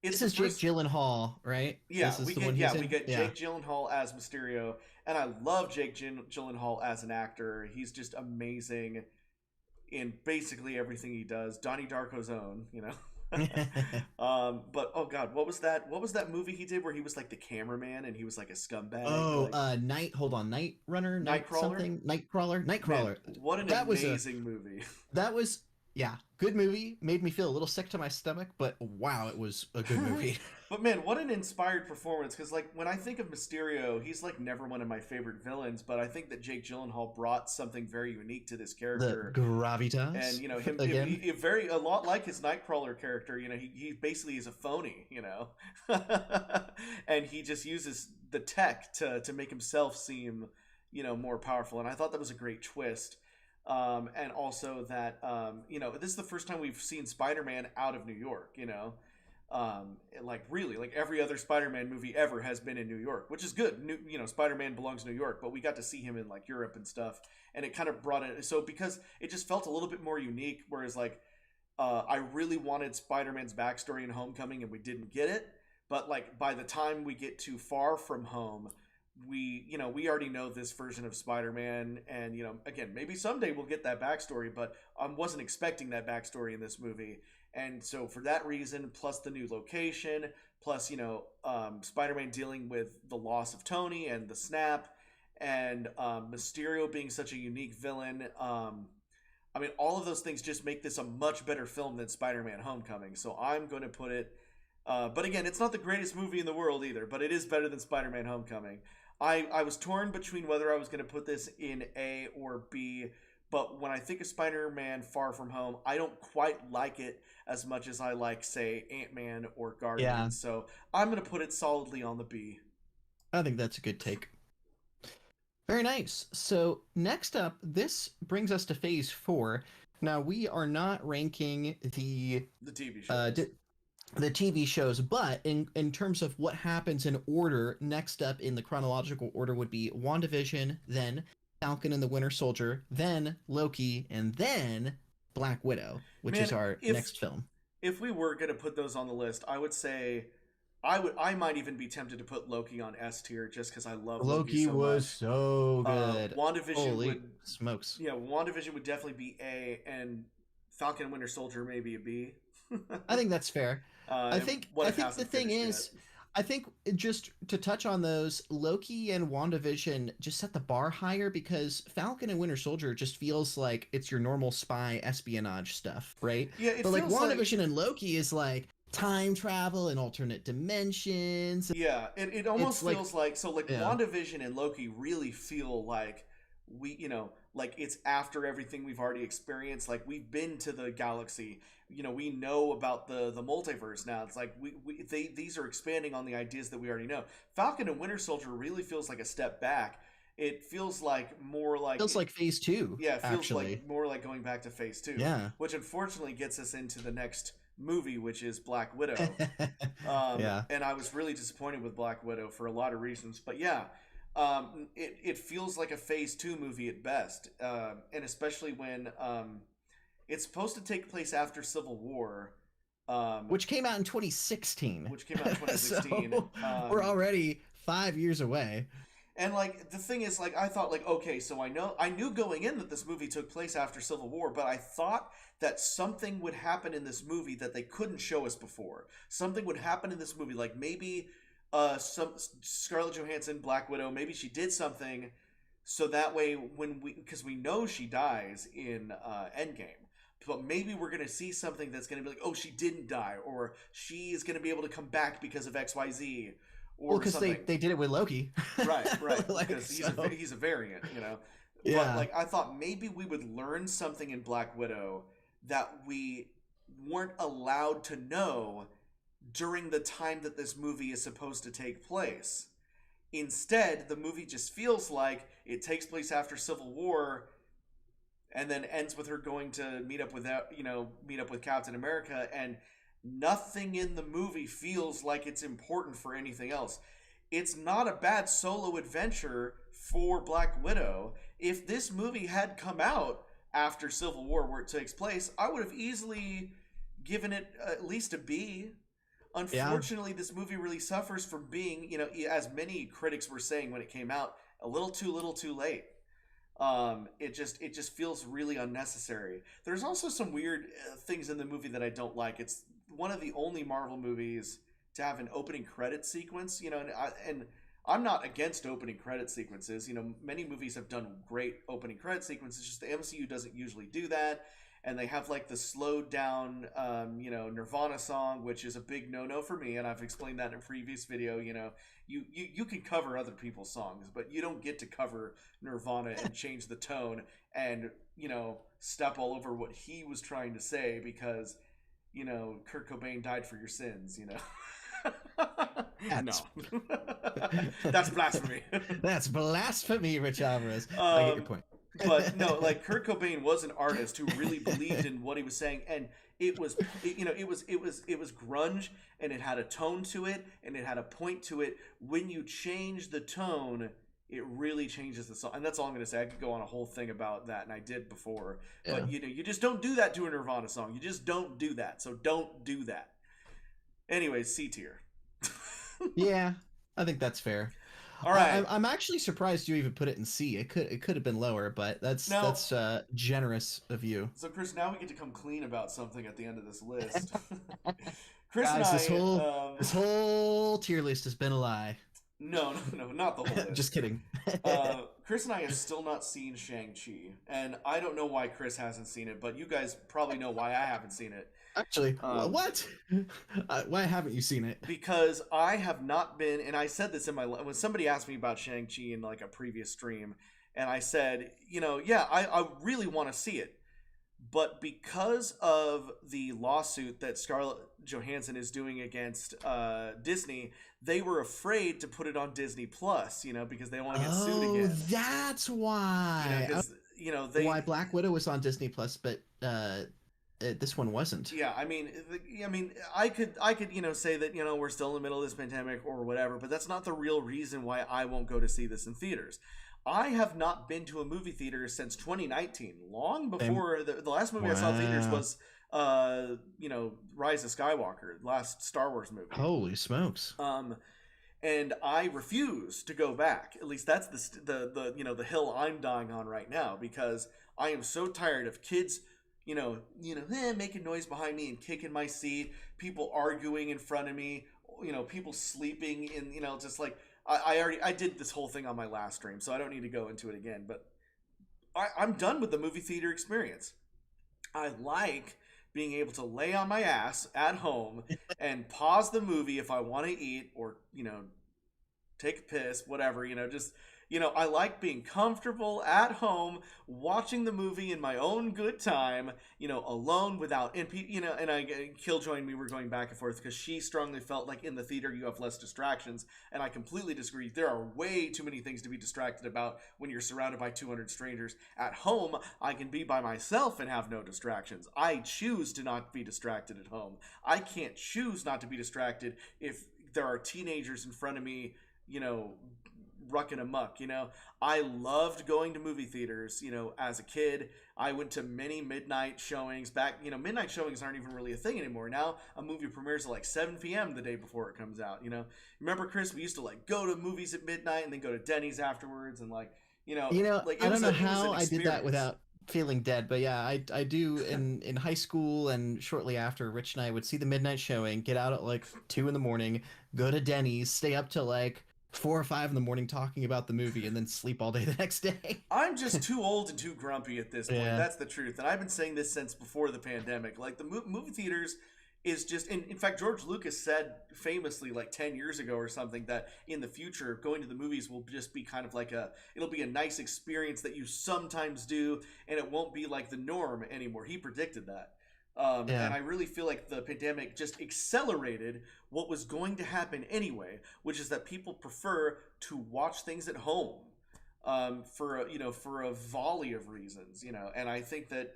this is Jake Gyllenhaal, right? Yeah, we get Jake Gyllenhaal as Mysterio, and I love Jake Gyllenhaal as an actor. He's just amazing in basically everything he does. Donnie Darko's own, but oh god, what was that movie he did where he was like the cameraman and he was like a scumbag? Night Runner, Nightcrawler. Man, what an amazing movie. That was Yeah, good movie. Made me feel a little sick to my stomach, but wow, it was a good movie. But man, what an inspired performance! Because like when I think of Mysterio, he's like never one of my favorite villains. But I think that Jake Gyllenhaal brought something very unique to this The character. And gravitas you know him, again. very a lot like his Nightcrawler character. You know, he basically is a phony. You know, and he just uses the tech to make himself seem, you know, more powerful. And I thought that was a great twist. And also that you know, this is the first time we've seen Spider-Man out of New York. You know, like really, like every other Spider-Man movie ever has been in New York, which is good. You know, Spider-Man belongs in New York, but we got to see him in like Europe and stuff, and it kind of brought it. So because it just felt a little bit more unique, whereas like I really wanted Spider-Man's backstory in Homecoming, and we didn't get it. But like by the time we get to Far From Home, we already know this version of Spider-Man, and you know, again, maybe someday we'll get that backstory, but I wasn't expecting that backstory in this movie. And so for that reason, plus the new location, plus you know, Spider-Man dealing with the loss of Tony and the snap, and Mysterio being such a unique villain, I mean, all of those things just make this a much better film than Spider-Man Homecoming. So I'm going to put it. But again, it's not the greatest movie in the world either, but it is better than Spider-Man Homecoming. I was torn between whether I was going to put this in A or B, but when I think of Spider-Man Far From Home, I don't quite like it as much as I like, say, Ant-Man or Yeah, Guardians. So I'm going to put it solidly on the B. I think that's a good take. Very nice. So next up, this brings us to phase four. Now we are not ranking The TV uh, shows. di- the TV shows, but in terms of what happens in order, next up in the chronological order would be WandaVision, then Falcon and the Winter Soldier, then Loki, and then Black Widow, which Man, is our if next film. if we were going to put those on the list, I would say I might even be tempted to put Loki on S tier just because I love Loki Loki so was much. so good. WandaVision Holy would, smokes. yeah, WandaVision would definitely be A, and Falcon and Winter Soldier maybe a B. I think that's fair. I And think what I it think the hasn't thing finished yet. is, I think just to touch on those, Loki and WandaVision just set the bar higher because Falcon and Winter Soldier just feels like it's your normal spy espionage stuff, right? Yeah, it But like feels like WandaVision and Loki is like time travel and alternate dimensions. yeah, it It's almost like feels like so like yeah, WandaVision and Loki really feel like like it's after everything we've already experienced. Like we've been to the galaxy. You know, we know about the multiverse now. It's like these are expanding on the ideas that we already know. Falcon and Winter Soldier really feels like a step back. It feels like more like feels like phase two yeah, it feels like actually. more like going back to phase two, Yeah. which unfortunately gets us into the next movie, which is Black Widow. Yeah. And I was really disappointed with Black Widow for a lot of reasons. But yeah, it feels like a Phase Two movie at best, and especially when it's supposed to take place after Civil War, um, Which came out in 2016. which came out in 2016. So we're already 5 years away. And like the thing is, like I thought, like okay, so I knew going in that this movie took place after Civil War, but I thought that something would happen in this movie that they couldn't show us before. Something would happen in this movie, like maybe some Scarlett Johansson, Black Widow, maybe she did something, so that way when because we know she dies in Endgame. But maybe we're gonna see something that's gonna be like, oh, she didn't die, or she is gonna be able to come back because of X, Y, Z, Well, or because something. they did it with Loki. Right, Like because so. he's a variant, you know. But Yeah. like I thought maybe we would learn something in Black Widow that we weren't allowed to know during the time that this movie is supposed to take place. Instead, the movie just feels like it takes place after Civil War and then ends with her going to meet up with Captain America, and nothing in the movie feels like it's important for anything else. It's not a bad solo adventure for Black Widow. If this movie had come out after Civil War where it takes place, I would have easily given it at least a B. Yeah. Unfortunately, this movie really suffers from being, you know, as many critics were saying when it came out, a little too late. It just feels really unnecessary. There's also some weird things in the movie that I don't like. It's one of the only Marvel movies to have an opening credit sequence. You know, and I'm not against opening credit sequences. You know, many movies have done great opening credit sequences. Just the MCU doesn't usually do that. and they have like the slowed down, Nirvana song, which is a big no-no for me, and I've explained that in a previous video. You can cover other people's songs, but you don't get to cover Nirvana and change the tone and step all over what he was trying to say because Kurt Cobain died for your sins. No, that's blasphemy. That's blasphemy, Rich Alvarez. I get your point. But no, like Kurt Cobain was an artist who really believed in what he was saying, and it was grunge, and it had a tone to it, and it had a point to it. When you change the tone, it really changes the song, and that's all I'm going to say. I could go on a whole thing about that, and I did before, but you just don't do that to a Nirvana song. You just don't do that. So don't do that. Anyways, C tier. Yeah, I think that's fair. All right. I'm actually surprised you even put it in C. It could have been lower, but that's generous of you. So Chris, now we get to come clean about something at the end of this list. Chris Guys, and I, this whole tier list has been a lie. No, not the whole list. Just kidding. Chris and I have still not seen Shang-Chi, and I don't know why Chris hasn't seen it, but you guys probably know why I haven't seen it. Actually, what? Why haven't you seen it? Because I have not been, and I said this when somebody asked me about Shang-Chi in like a previous stream, and I said, I really want to see it. But because of the lawsuit that Scarlett Johansson is doing against Disney, they were afraid to put it on Disney Plus, because they want to get sued again. Oh, that's why. Why Black Widow was on Disney Plus, but this one wasn't. Yeah, I mean, I could say that we're still in the middle of this pandemic or whatever, but that's not the real reason why I won't go to see this in theaters. I have not been to a movie theater since 2019, long before the last movie I saw in theaters was, Rise of Skywalker, last Star Wars movie. Holy smokes! And I refuse to go back. At least that's the hill I'm dying on right now, because I am so tired of kids, making noise behind me and kicking my seat, people arguing in front of me, people sleeping in, just like. I did this whole thing on my last stream, so I don't need to go into it again, but I'm done with the movie theater experience. I like being able to lay on my ass at home and pause the movie if I want to eat or, take a piss, whatever, I like being comfortable at home, watching the movie in my own good time, alone without, and Killjoy and me were going back and forth because she strongly felt like in the theater you have less distractions, and I completely disagree. There are way too many things to be distracted about when you're surrounded by 200 strangers. At home, I can be by myself and have no distractions. I choose to not be distracted at home. I can't choose not to be distracted if there are teenagers in front of me, rucking amok. I loved going to movie theaters, as a kid. I went to many midnight showings back. Midnight showings aren't even really a thing anymore. Now a movie premieres at like 7 p.m. the day before it comes out. Remember, Chris, we used to like go to movies at midnight and then go to Denny's afterwards, and like I don't know how I did that without feeling dead, but yeah, I do. In high school and shortly after, Rich and I would see the midnight showing, get out at like 2 a.m, go to Denny's, stay up till like 4 or 5 a.m. talking about the movie, and then sleep all day the next day. I'm just too old and too grumpy at this point. Yeah. That's the truth. And I've been saying this since before the pandemic. Like, the movie theaters is just... In fact, George Lucas said famously like 10 years ago or something that in the future, going to the movies will just be kind of like it'll be a nice experience that you sometimes do, and it won't be like the norm anymore. He predicted that. And I really feel like the pandemic just accelerated what was going to happen anyway, which is that people prefer to watch things at home, for a volley of reasons, and I think that,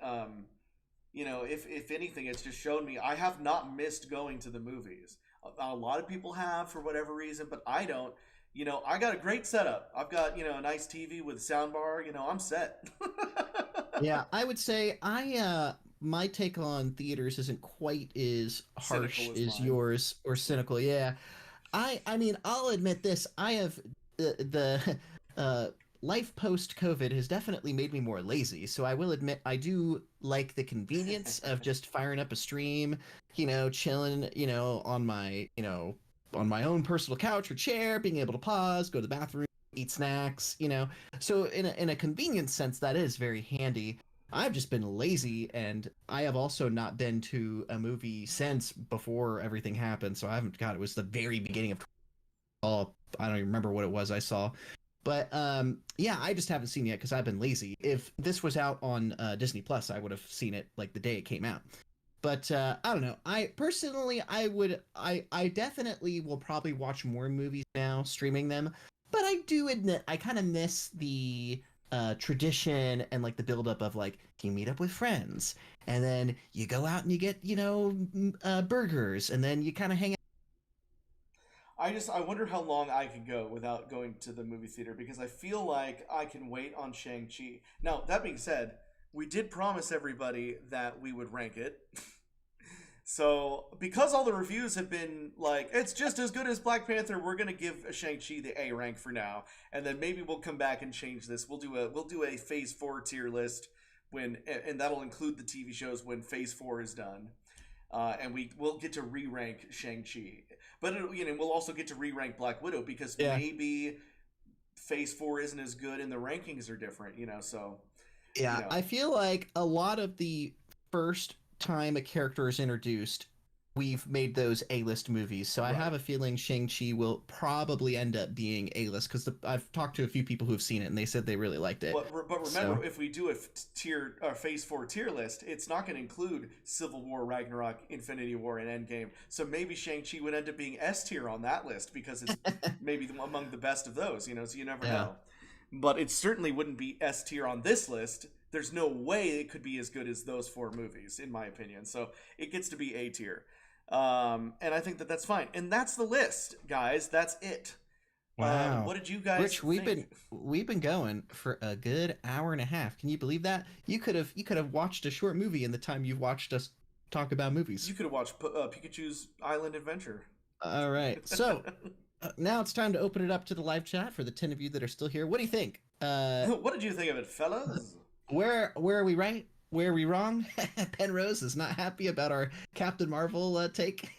if anything, it's just shown me I have not missed going to the movies. A lot of people have for whatever reason, but I don't. I got a great setup. I've got, a nice TV with a sound bar, I'm set. Yeah, I would say my take on theaters isn't quite as harsh as yours, or cynical. Yeah, I mean, I'll admit this. I have the life post COVID has definitely made me more lazy. So I will admit I do like the convenience of just firing up a stream, chilling, on my own personal couch or chair, being able to pause, go to the bathroom, eat snacks, So in a convenience sense, that is very handy. I've just been lazy, and I have also not been to a movie since before everything happened. So I haven't. God, it was the very beginning of all. I don't even remember what it was I saw. But yeah, I just haven't seen it yet because I've been lazy. If this was out on Disney Plus, I would have seen it like the day it came out. But I don't know. I personally, I definitely will probably watch more movies now, streaming them. But I do admit, I kind of miss the tradition and like the buildup of like you meet up with friends, and then you go out and you get burgers, and then you kind of hang out. I wonder how long I could go without going to the movie theater because I feel like I can wait on Shang-Chi. Now, that being said, we did promise everybody that we would rank it. So, because all the reviews have been like, it's just as good as Black Panther, we're gonna give Shang-Chi the A rank for now, and then maybe we'll come back and change this. We'll do a Phase 4 tier list and that'll include the TV shows when Phase 4 is done, and we'll get to re-rank Shang-Chi, but we'll also get to re-rank Black Widow because Yeah, maybe Phase 4 isn't as good and the rankings are different. So you yeah. know I feel like a lot of the first time a character is introduced, we've made those A-list movies. So I have right. a feeling Shang-Chi will probably end up being A-list because I've talked to a few people who have seen it and they said they really liked it. But So remember, if we do a Phase 4 tier list, it's not going to include Civil War, Ragnarok, Infinity War, and Endgame. So maybe Shang Chi would end up being S tier on that list because it's maybe among the best of those. So you never yeah, know. But it certainly wouldn't be S tier on this list. There's no way it could be as good as those four movies, in my opinion. So it gets to be A tier, and I think that that's fine. And that's the list, guys. That's it. wow. What did you guys Rich, we've think? been going for a good hour and a half. Can you believe that? You could have watched a short movie in the time you've watched us talk about movies. You could have watched Pikachu's Island Adventure. All right. So now it's time to open it up to the live chat for the 10 of you that are still here. What do you think? What did you think of it, fellas? Where are we right? Where are we wrong? Penrose is not happy about our Captain Marvel take.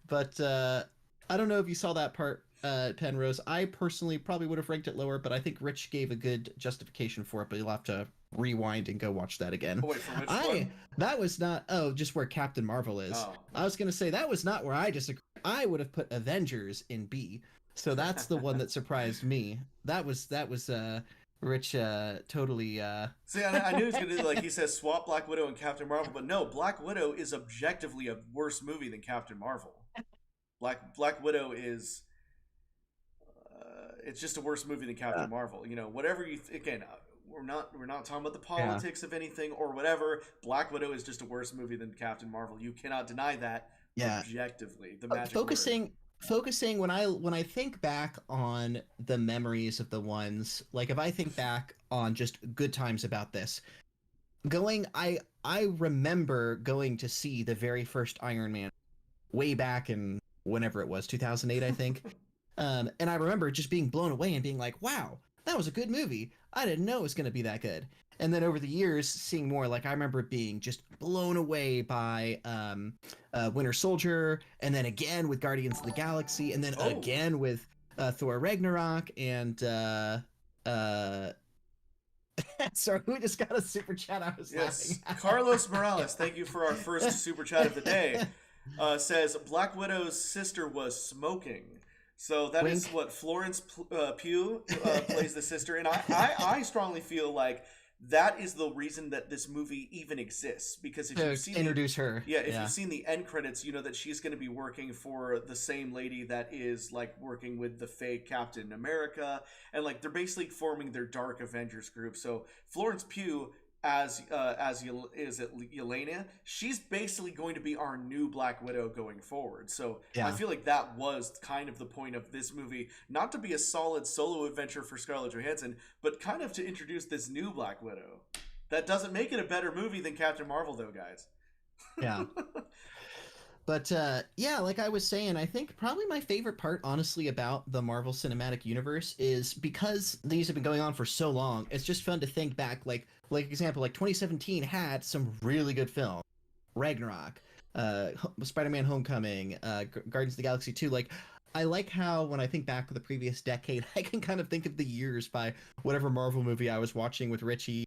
But I don't know if you saw that part, Penrose. I personally probably would have ranked it lower, but I think Rich gave a good justification for it, but you'll have to rewind and go watch that again. Oh wait, for which I one? That was not just where Captain Marvel is. Oh. I was gonna say that was not where I disagree. I would have put Avengers in B. So that's the one that surprised me. That was Rich totally See, I knew he was gonna do like he says swap Black Widow and Captain Marvel, but no, Black Widow is objectively a worse movie than Captain Marvel. Black Widow is it's just a worse movie than Captain Marvel. Whatever again, we're not talking about the yeah. politics of anything or whatever. Black Widow is just a worse movie than Captain Marvel. You cannot deny that Yeah. objectively. The magic word. Focusing when I think back on the memories of the ones, like if I think back on just good times about this, going I remember going to see the very first Iron Man way back in whenever it was, 2008, I think. And I remember just being blown away and being like, wow, that was a good movie. I didn't know it was going to be that good. And then over the years, seeing more, like I remember being just blown away by Winter Soldier, and then again with Guardians of the Galaxy, and then Oh, again with Thor Ragnarok, and uh, sorry, who just got a super chat? I was yes. laughing. Carlos Morales, thank you for our first super chat of the day. Says Black Widow's sister was smoking. So that is Wink. what Florence Pugh plays the sister, and I strongly feel like that is the reason that this movie even exists. Because if To you've seen introduce her. if Yeah. you've seen the end credits, you know that she's going to be working for the same lady that is like working with the fake Captain America, and like they're basically forming their Dark Avengers group. So Florence Pugh is it Yelena? She's basically going to be our new Black Widow going forward. So I Yeah. feel like that was kind of the point of this movie, not to be a solid solo adventure for Scarlett Johansson, but kind of to introduce this new Black Widow. That doesn't make it a better movie than Captain Marvel, though, guys. Yeah. But yeah, like I was saying, I think probably my favorite part, honestly, about the Marvel Cinematic Universe is because these have been going on for so long. It's just fun to think back. Like example, like 2017 had some really good films, Ragnarok, Spider-Man: Homecoming, Guardians of the Galaxy 2. Like, I like how when I think back to the previous decade, I can kind of think of the years by whatever Marvel movie I was watching with Richie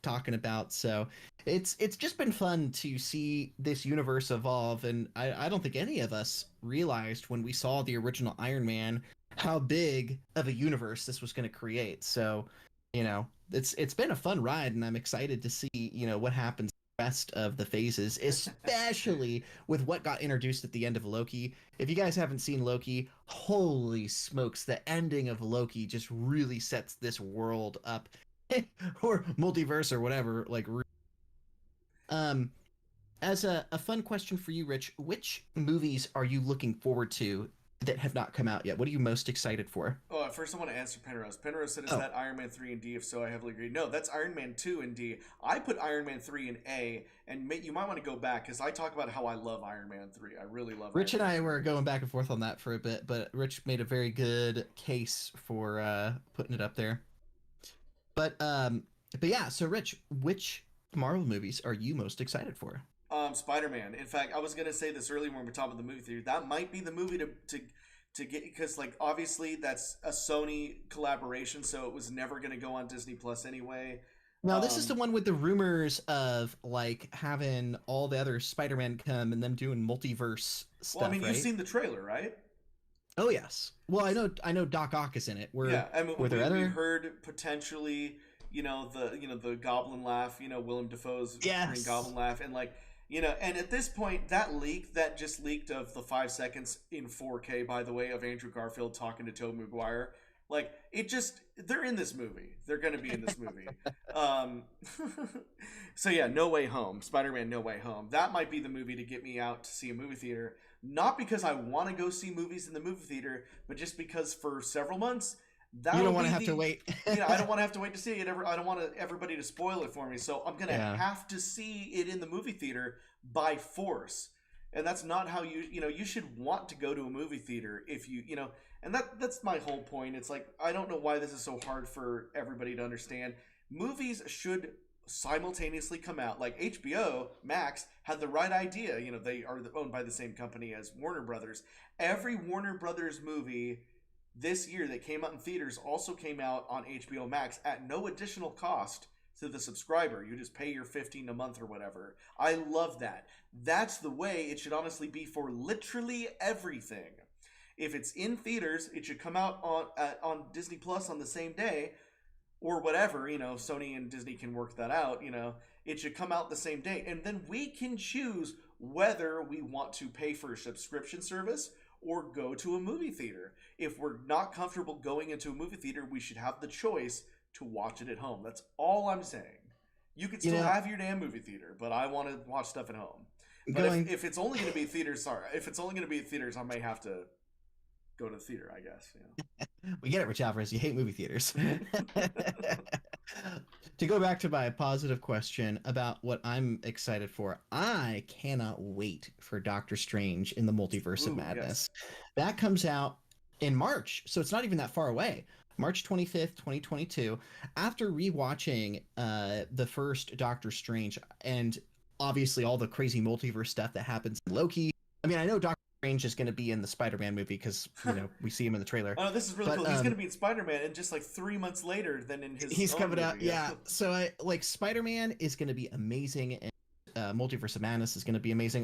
talking about. So it's just been fun to see this universe evolve, and I don't think any of us realized when we saw the original Iron Man how big of a universe this was going to create. So, it's been a fun ride, and I'm excited to see, what happens the rest of the phases, especially with what got introduced at the end of Loki. If you guys haven't seen Loki, holy smokes, the ending of Loki just really sets this world up or multiverse or whatever. Like, um, as a fun question for you, Rich, which movies are you looking forward to that have not come out yet? What are you most excited for? Oh, first I want to answer Penrose. Penrose said, "Is Oh, that Iron Man 3 in D?" If so, I heavily agree. No, that's Iron Man 2 in D. I put Iron Man 3 in A, and you might want to go back because I talk about how I love Iron Man 3. I really love Rich Iron and Man I 3. were going back and forth on that for a bit, but Rich made a very good case for putting it up there. But yeah. So, Rich, which Marvel movies are you most excited for? Spider-Man. In fact, I was gonna say this earlier when we are talking about the movie theater. That might be the movie to get, because like obviously that's a Sony collaboration, so it was never gonna go on Disney Plus anyway. Now, this is the Um, one with the rumors of like having all the other Spider-Man come and them doing multiverse well, I stuff, mean, you've right? seen the trailer, right? Oh yes. Well, I know Doc Ock is in it. Yeah, I mean, Were there we other? heard potentially, the Goblin laugh, Willem Dafoe's Green Yes. Goblin laugh, and like, and at this point, that just leaked of the 5 seconds in 4K, by the way, of Andrew Garfield talking to Tobey Maguire. Like, they're in this movie. They're gonna be in this movie. Um, so yeah, No Way Home, Spider-Man: No Way Home. That might be the movie to get me out to see a movie theater. Not because I want to go see movies in the movie theater, but just because for several months You that'll don't want be to have to the wait. I don't want to have to wait to see it ever. I don't want everybody to spoil it for me, so I'm gonna Yeah. have to see it in the movie theater by force. And that's not how you should want to go to a movie theater if and that's my whole point. It's like, I don't know why this is so hard for everybody to understand. Movies should simultaneously come out. Like HBO Max had the right idea. They are owned by the same company as Warner Brothers. Every Warner Brothers movie this year that came out in theaters also came out on HBO Max at no additional cost to the subscriber. You just pay your 15 a month or whatever. I love that. That's the way it should honestly be for literally everything. If it's in theaters, it should come out on Disney Plus on the same day, or whatever. Sony and Disney can work that out. It should come out the same day, and then we can choose whether we want to pay for a subscription service or go to a movie theater. If we're not comfortable going into a movie theater, we should have the choice to watch it at home. That's all I'm saying. You could You still know, have your damn movie theater, but I want to watch stuff at home. But if, going if it's only going to be theaters, sorry, if it's only going to be theaters, I may have to go to the theater, I guess. we get it, Rich Alvarez. You hate movie theaters. To go back to my positive question about what I'm excited for, I cannot wait for Doctor Strange in the Multiverse of Ooh, yes. Madness. That comes out in March, so it's not even that far away. March 25th, 2022. After rewatching the first Doctor Strange and obviously all the crazy multiverse stuff that happens in Loki. I mean, I know Doctor Strange is going to be in the Spider-Man movie because, we see him in the trailer. Oh, this is really But cool. He's going to be in Spider-Man, and just like 3 months later than in his he's own coming out, movie. yeah. So I like Spider-Man is going to be amazing, and Multiverse of Madness is going to be amazing.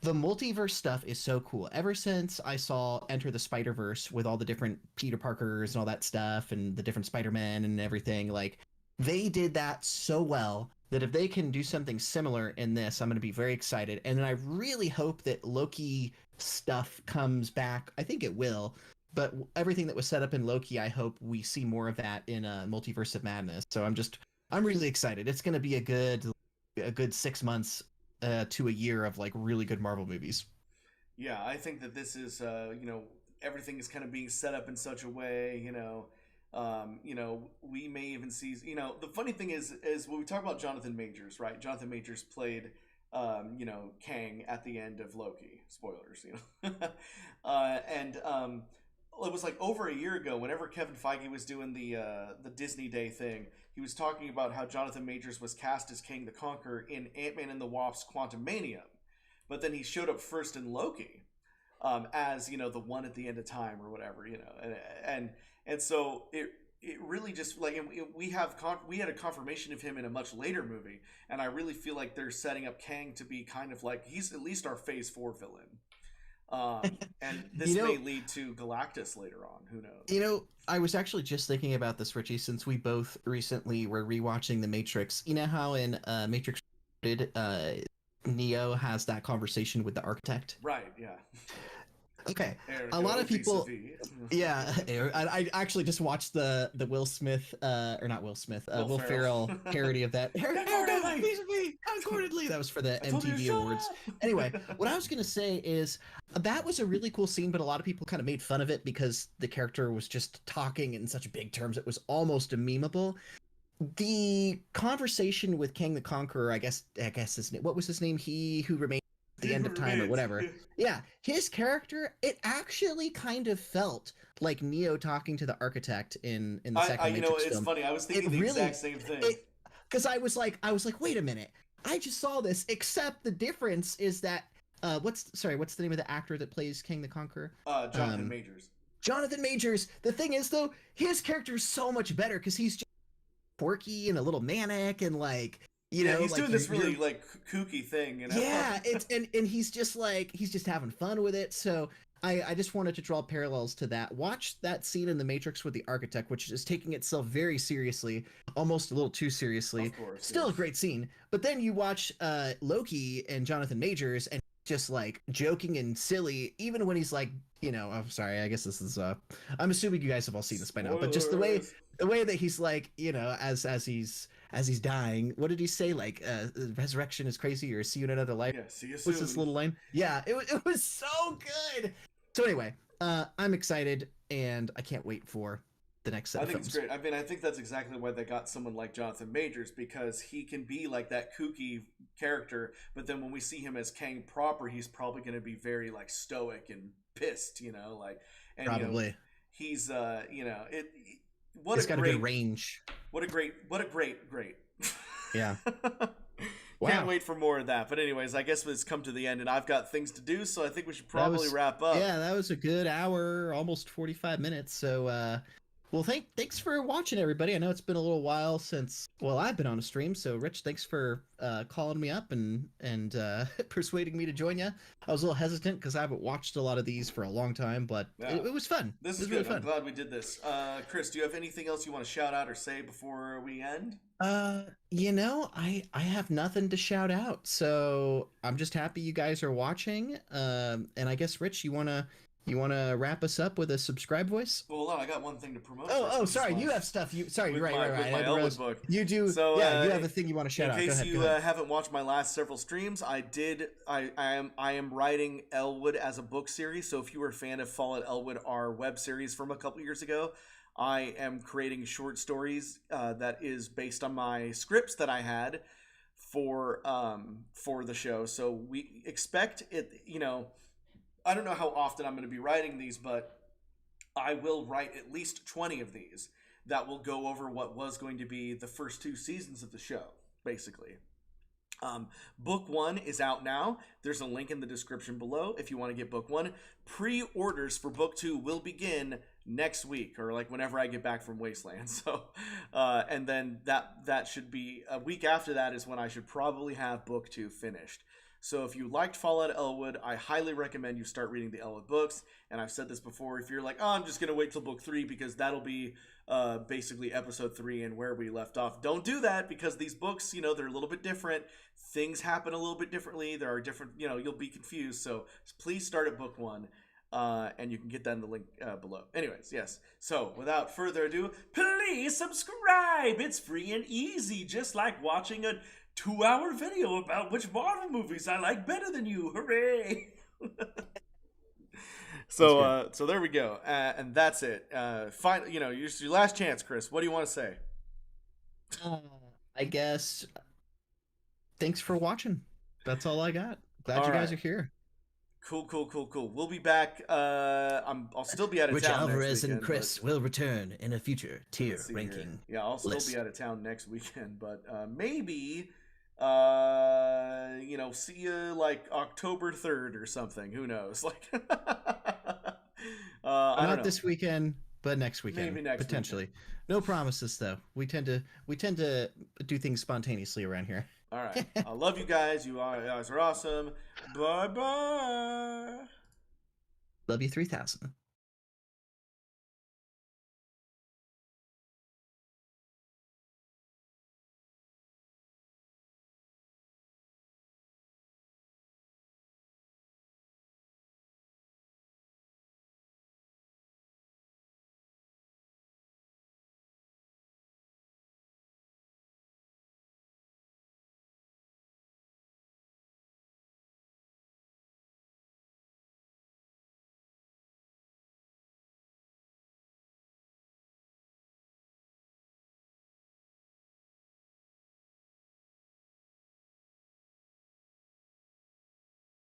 The multiverse stuff is so cool. Ever since I saw Enter the Spider-Verse with all the different Peter Parkers and all that stuff and the different Spider-Men and everything, like they did that so well that if they can do something similar in this, I'm going to be very excited. And then I really hope that Loki stuff comes back. I think it will, but everything that was set up in Loki, I hope we see more of that in Multiverse of Madness. So I'm really excited. It's going to be a good 6 months to a year of like really good Marvel movies. Yeah, I think that this is, everything is kind of being set up in such a way, we may even see, the funny thing is when we talk about Jonathan Majors, right? Jonathan Majors played, Kang at the end of Loki. Spoilers, and it was like over a year ago, whenever Kevin Feige was doing the Disney Day thing, he was talking about how Jonathan Majors was cast as Kang the Conqueror in Ant-Man and the Wasp: Quantumania, but then he showed up first in Loki, as the one at the end of time or whatever, and so it really just like we had a confirmation of him in a much later movie, and I really feel like they're setting up Kang to be kind of like he's at least our Phase 4 villain. And You this may know, lead to Galactus later on. Who knows? you know, I was actually just thinking about this, Richie, since we both recently were rewatching The Matrix. You know how in Matrix, Neo has that conversation with the architect? Right? Yeah. Okay, a lot Ergo of people. vis-a-vis. Yeah, I actually just watched the Will Smith, or not Will Smith, Will Ferrell parody of that. Accordingly! Accordingly, that was for the I told you to MTV shut Awards. up! Anyway, what I was gonna say is that was a really cool scene, but a lot of people kind of made fun of it because the character was just talking in such big terms. It was almost a memeable. The conversation with Kang the Conqueror, I guess his name. What was his name? He who remained at the He end who of time, or remains. whatever. Yeah, his character. It actually kind of felt like Neo talking to the architect in the second You know, Matrix it's film. funny. I was It thinking the really, exact same thing. because I was like, wait a minute, I just saw this. Except the difference is that what's the name of the actor that plays King the Conqueror? Jonathan Majors. Jonathan Majors. The thing is, though, his character is so much better because he's just quirky and a little manic and like Yeah, he's like doing this really like kooky thing, you know. yeah, it's and he's just having fun with it. So I just wanted to draw parallels to that. Watch that scene in The Matrix with the architect, which is taking itself very seriously, almost a little too seriously. Of course, Still yeah. a great scene. But then you watch Loki and Jonathan Majors, and just like joking and silly, even when he's like, I'm sorry, I guess this is I'm assuming you guys have all seen this by now, but just Spoilers. the way that he's like, as he's dying, what did he say? Like, resurrection is crazy, or see you in another life. Yeah, see you soon. What's this little line? Yeah, it was so good. So anyway, I'm excited, and I can't wait for the next set I of think films. it's great. I mean, I think that's exactly why they got someone like Jonathan Majors, because he can be like that kooky character, but then when we see him as Kang proper, he's probably going to be very like stoic and pissed, like, and Probably. he's it. What It's a got a great, good range. what a great. Yeah. Can't Wow. wait for more of that. But anyways, I guess it's come to the end, and I've got things to do, so I think we should That probably was wrap up. Yeah, that was a good hour, almost 45 minutes. So well, thanks for watching, everybody. I know it's been a little while since I've been on a stream. So Rich, thanks for calling me up and persuading me to join you. I was a little hesitant because I haven't watched a lot of these for a long time, but Yeah. it was fun. This It is was really good. I'm fun. glad we did this. Chris, do you have anything else you want to shout out or say before we end? I have nothing to shout out. So I'm just happy you guys are watching. And I guess Rich, you wanna wrap us up with a subscribe voice? Well, hold on, I got one thing to promote. Oh, first. sorry. You have stuff. Sorry, with right. my I didn't ELWOOD realize- book. You do. So, Yeah, you have a thing you want to shout In out. Go case ahead. you Go ahead. haven't watched my last several streams, I am writing ELWOOD as a book series. So if you were a fan of Fallout ELWOOD, our web series from a couple years ago, I am creating short stories that is based on my scripts that I had for the show. So we expect it. I don't know how often I'm going to be writing these, but I will write at least 20 of these that will go over what was going to be the first 2 seasons of the show, basically. Book 1 is out now. There's a link in the description below if you want to get book 1. Pre-orders for book 2 will begin next week, or like whenever I get back from Wasteland. So, and then that should be a week after that is when I should probably have book 2 finished. So if you liked Fallout ELWOOD, I highly recommend you start reading the ELWOOD books. And I've said this before, if you're like, I'm just going to wait till book 3 because that'll be basically episode 3 and where we left off. Don't do that, because these books, they're a little bit different. Things happen a little bit differently. There are different, you'll be confused. So please start at book 1. And you can get that in the link below. Anyways, yes. So without further ado, please subscribe. It's free and easy, just like watching a 2-hour video about which Marvel movies I like better than you. Hooray! So there we go, and that's it. Your last chance, Chris. What do you want to say? I guess. Thanks for watching. That's all I got. Glad All you guys right. are here. Cool. We'll be back. I'll still be out of town RichAlvarez next weekend, and Chris will return in a future tier let's see here. ranking. Yeah, I'll still list. be out of town next weekend, but maybe see you like October 3rd or something. Who knows? Like, I don't Not know. this weekend, but next weekend Maybe next potentially. weekend. No promises though. We tend to do things spontaneously around here. All right. I love you guys. You guys are awesome. Bye bye. Love you 3000.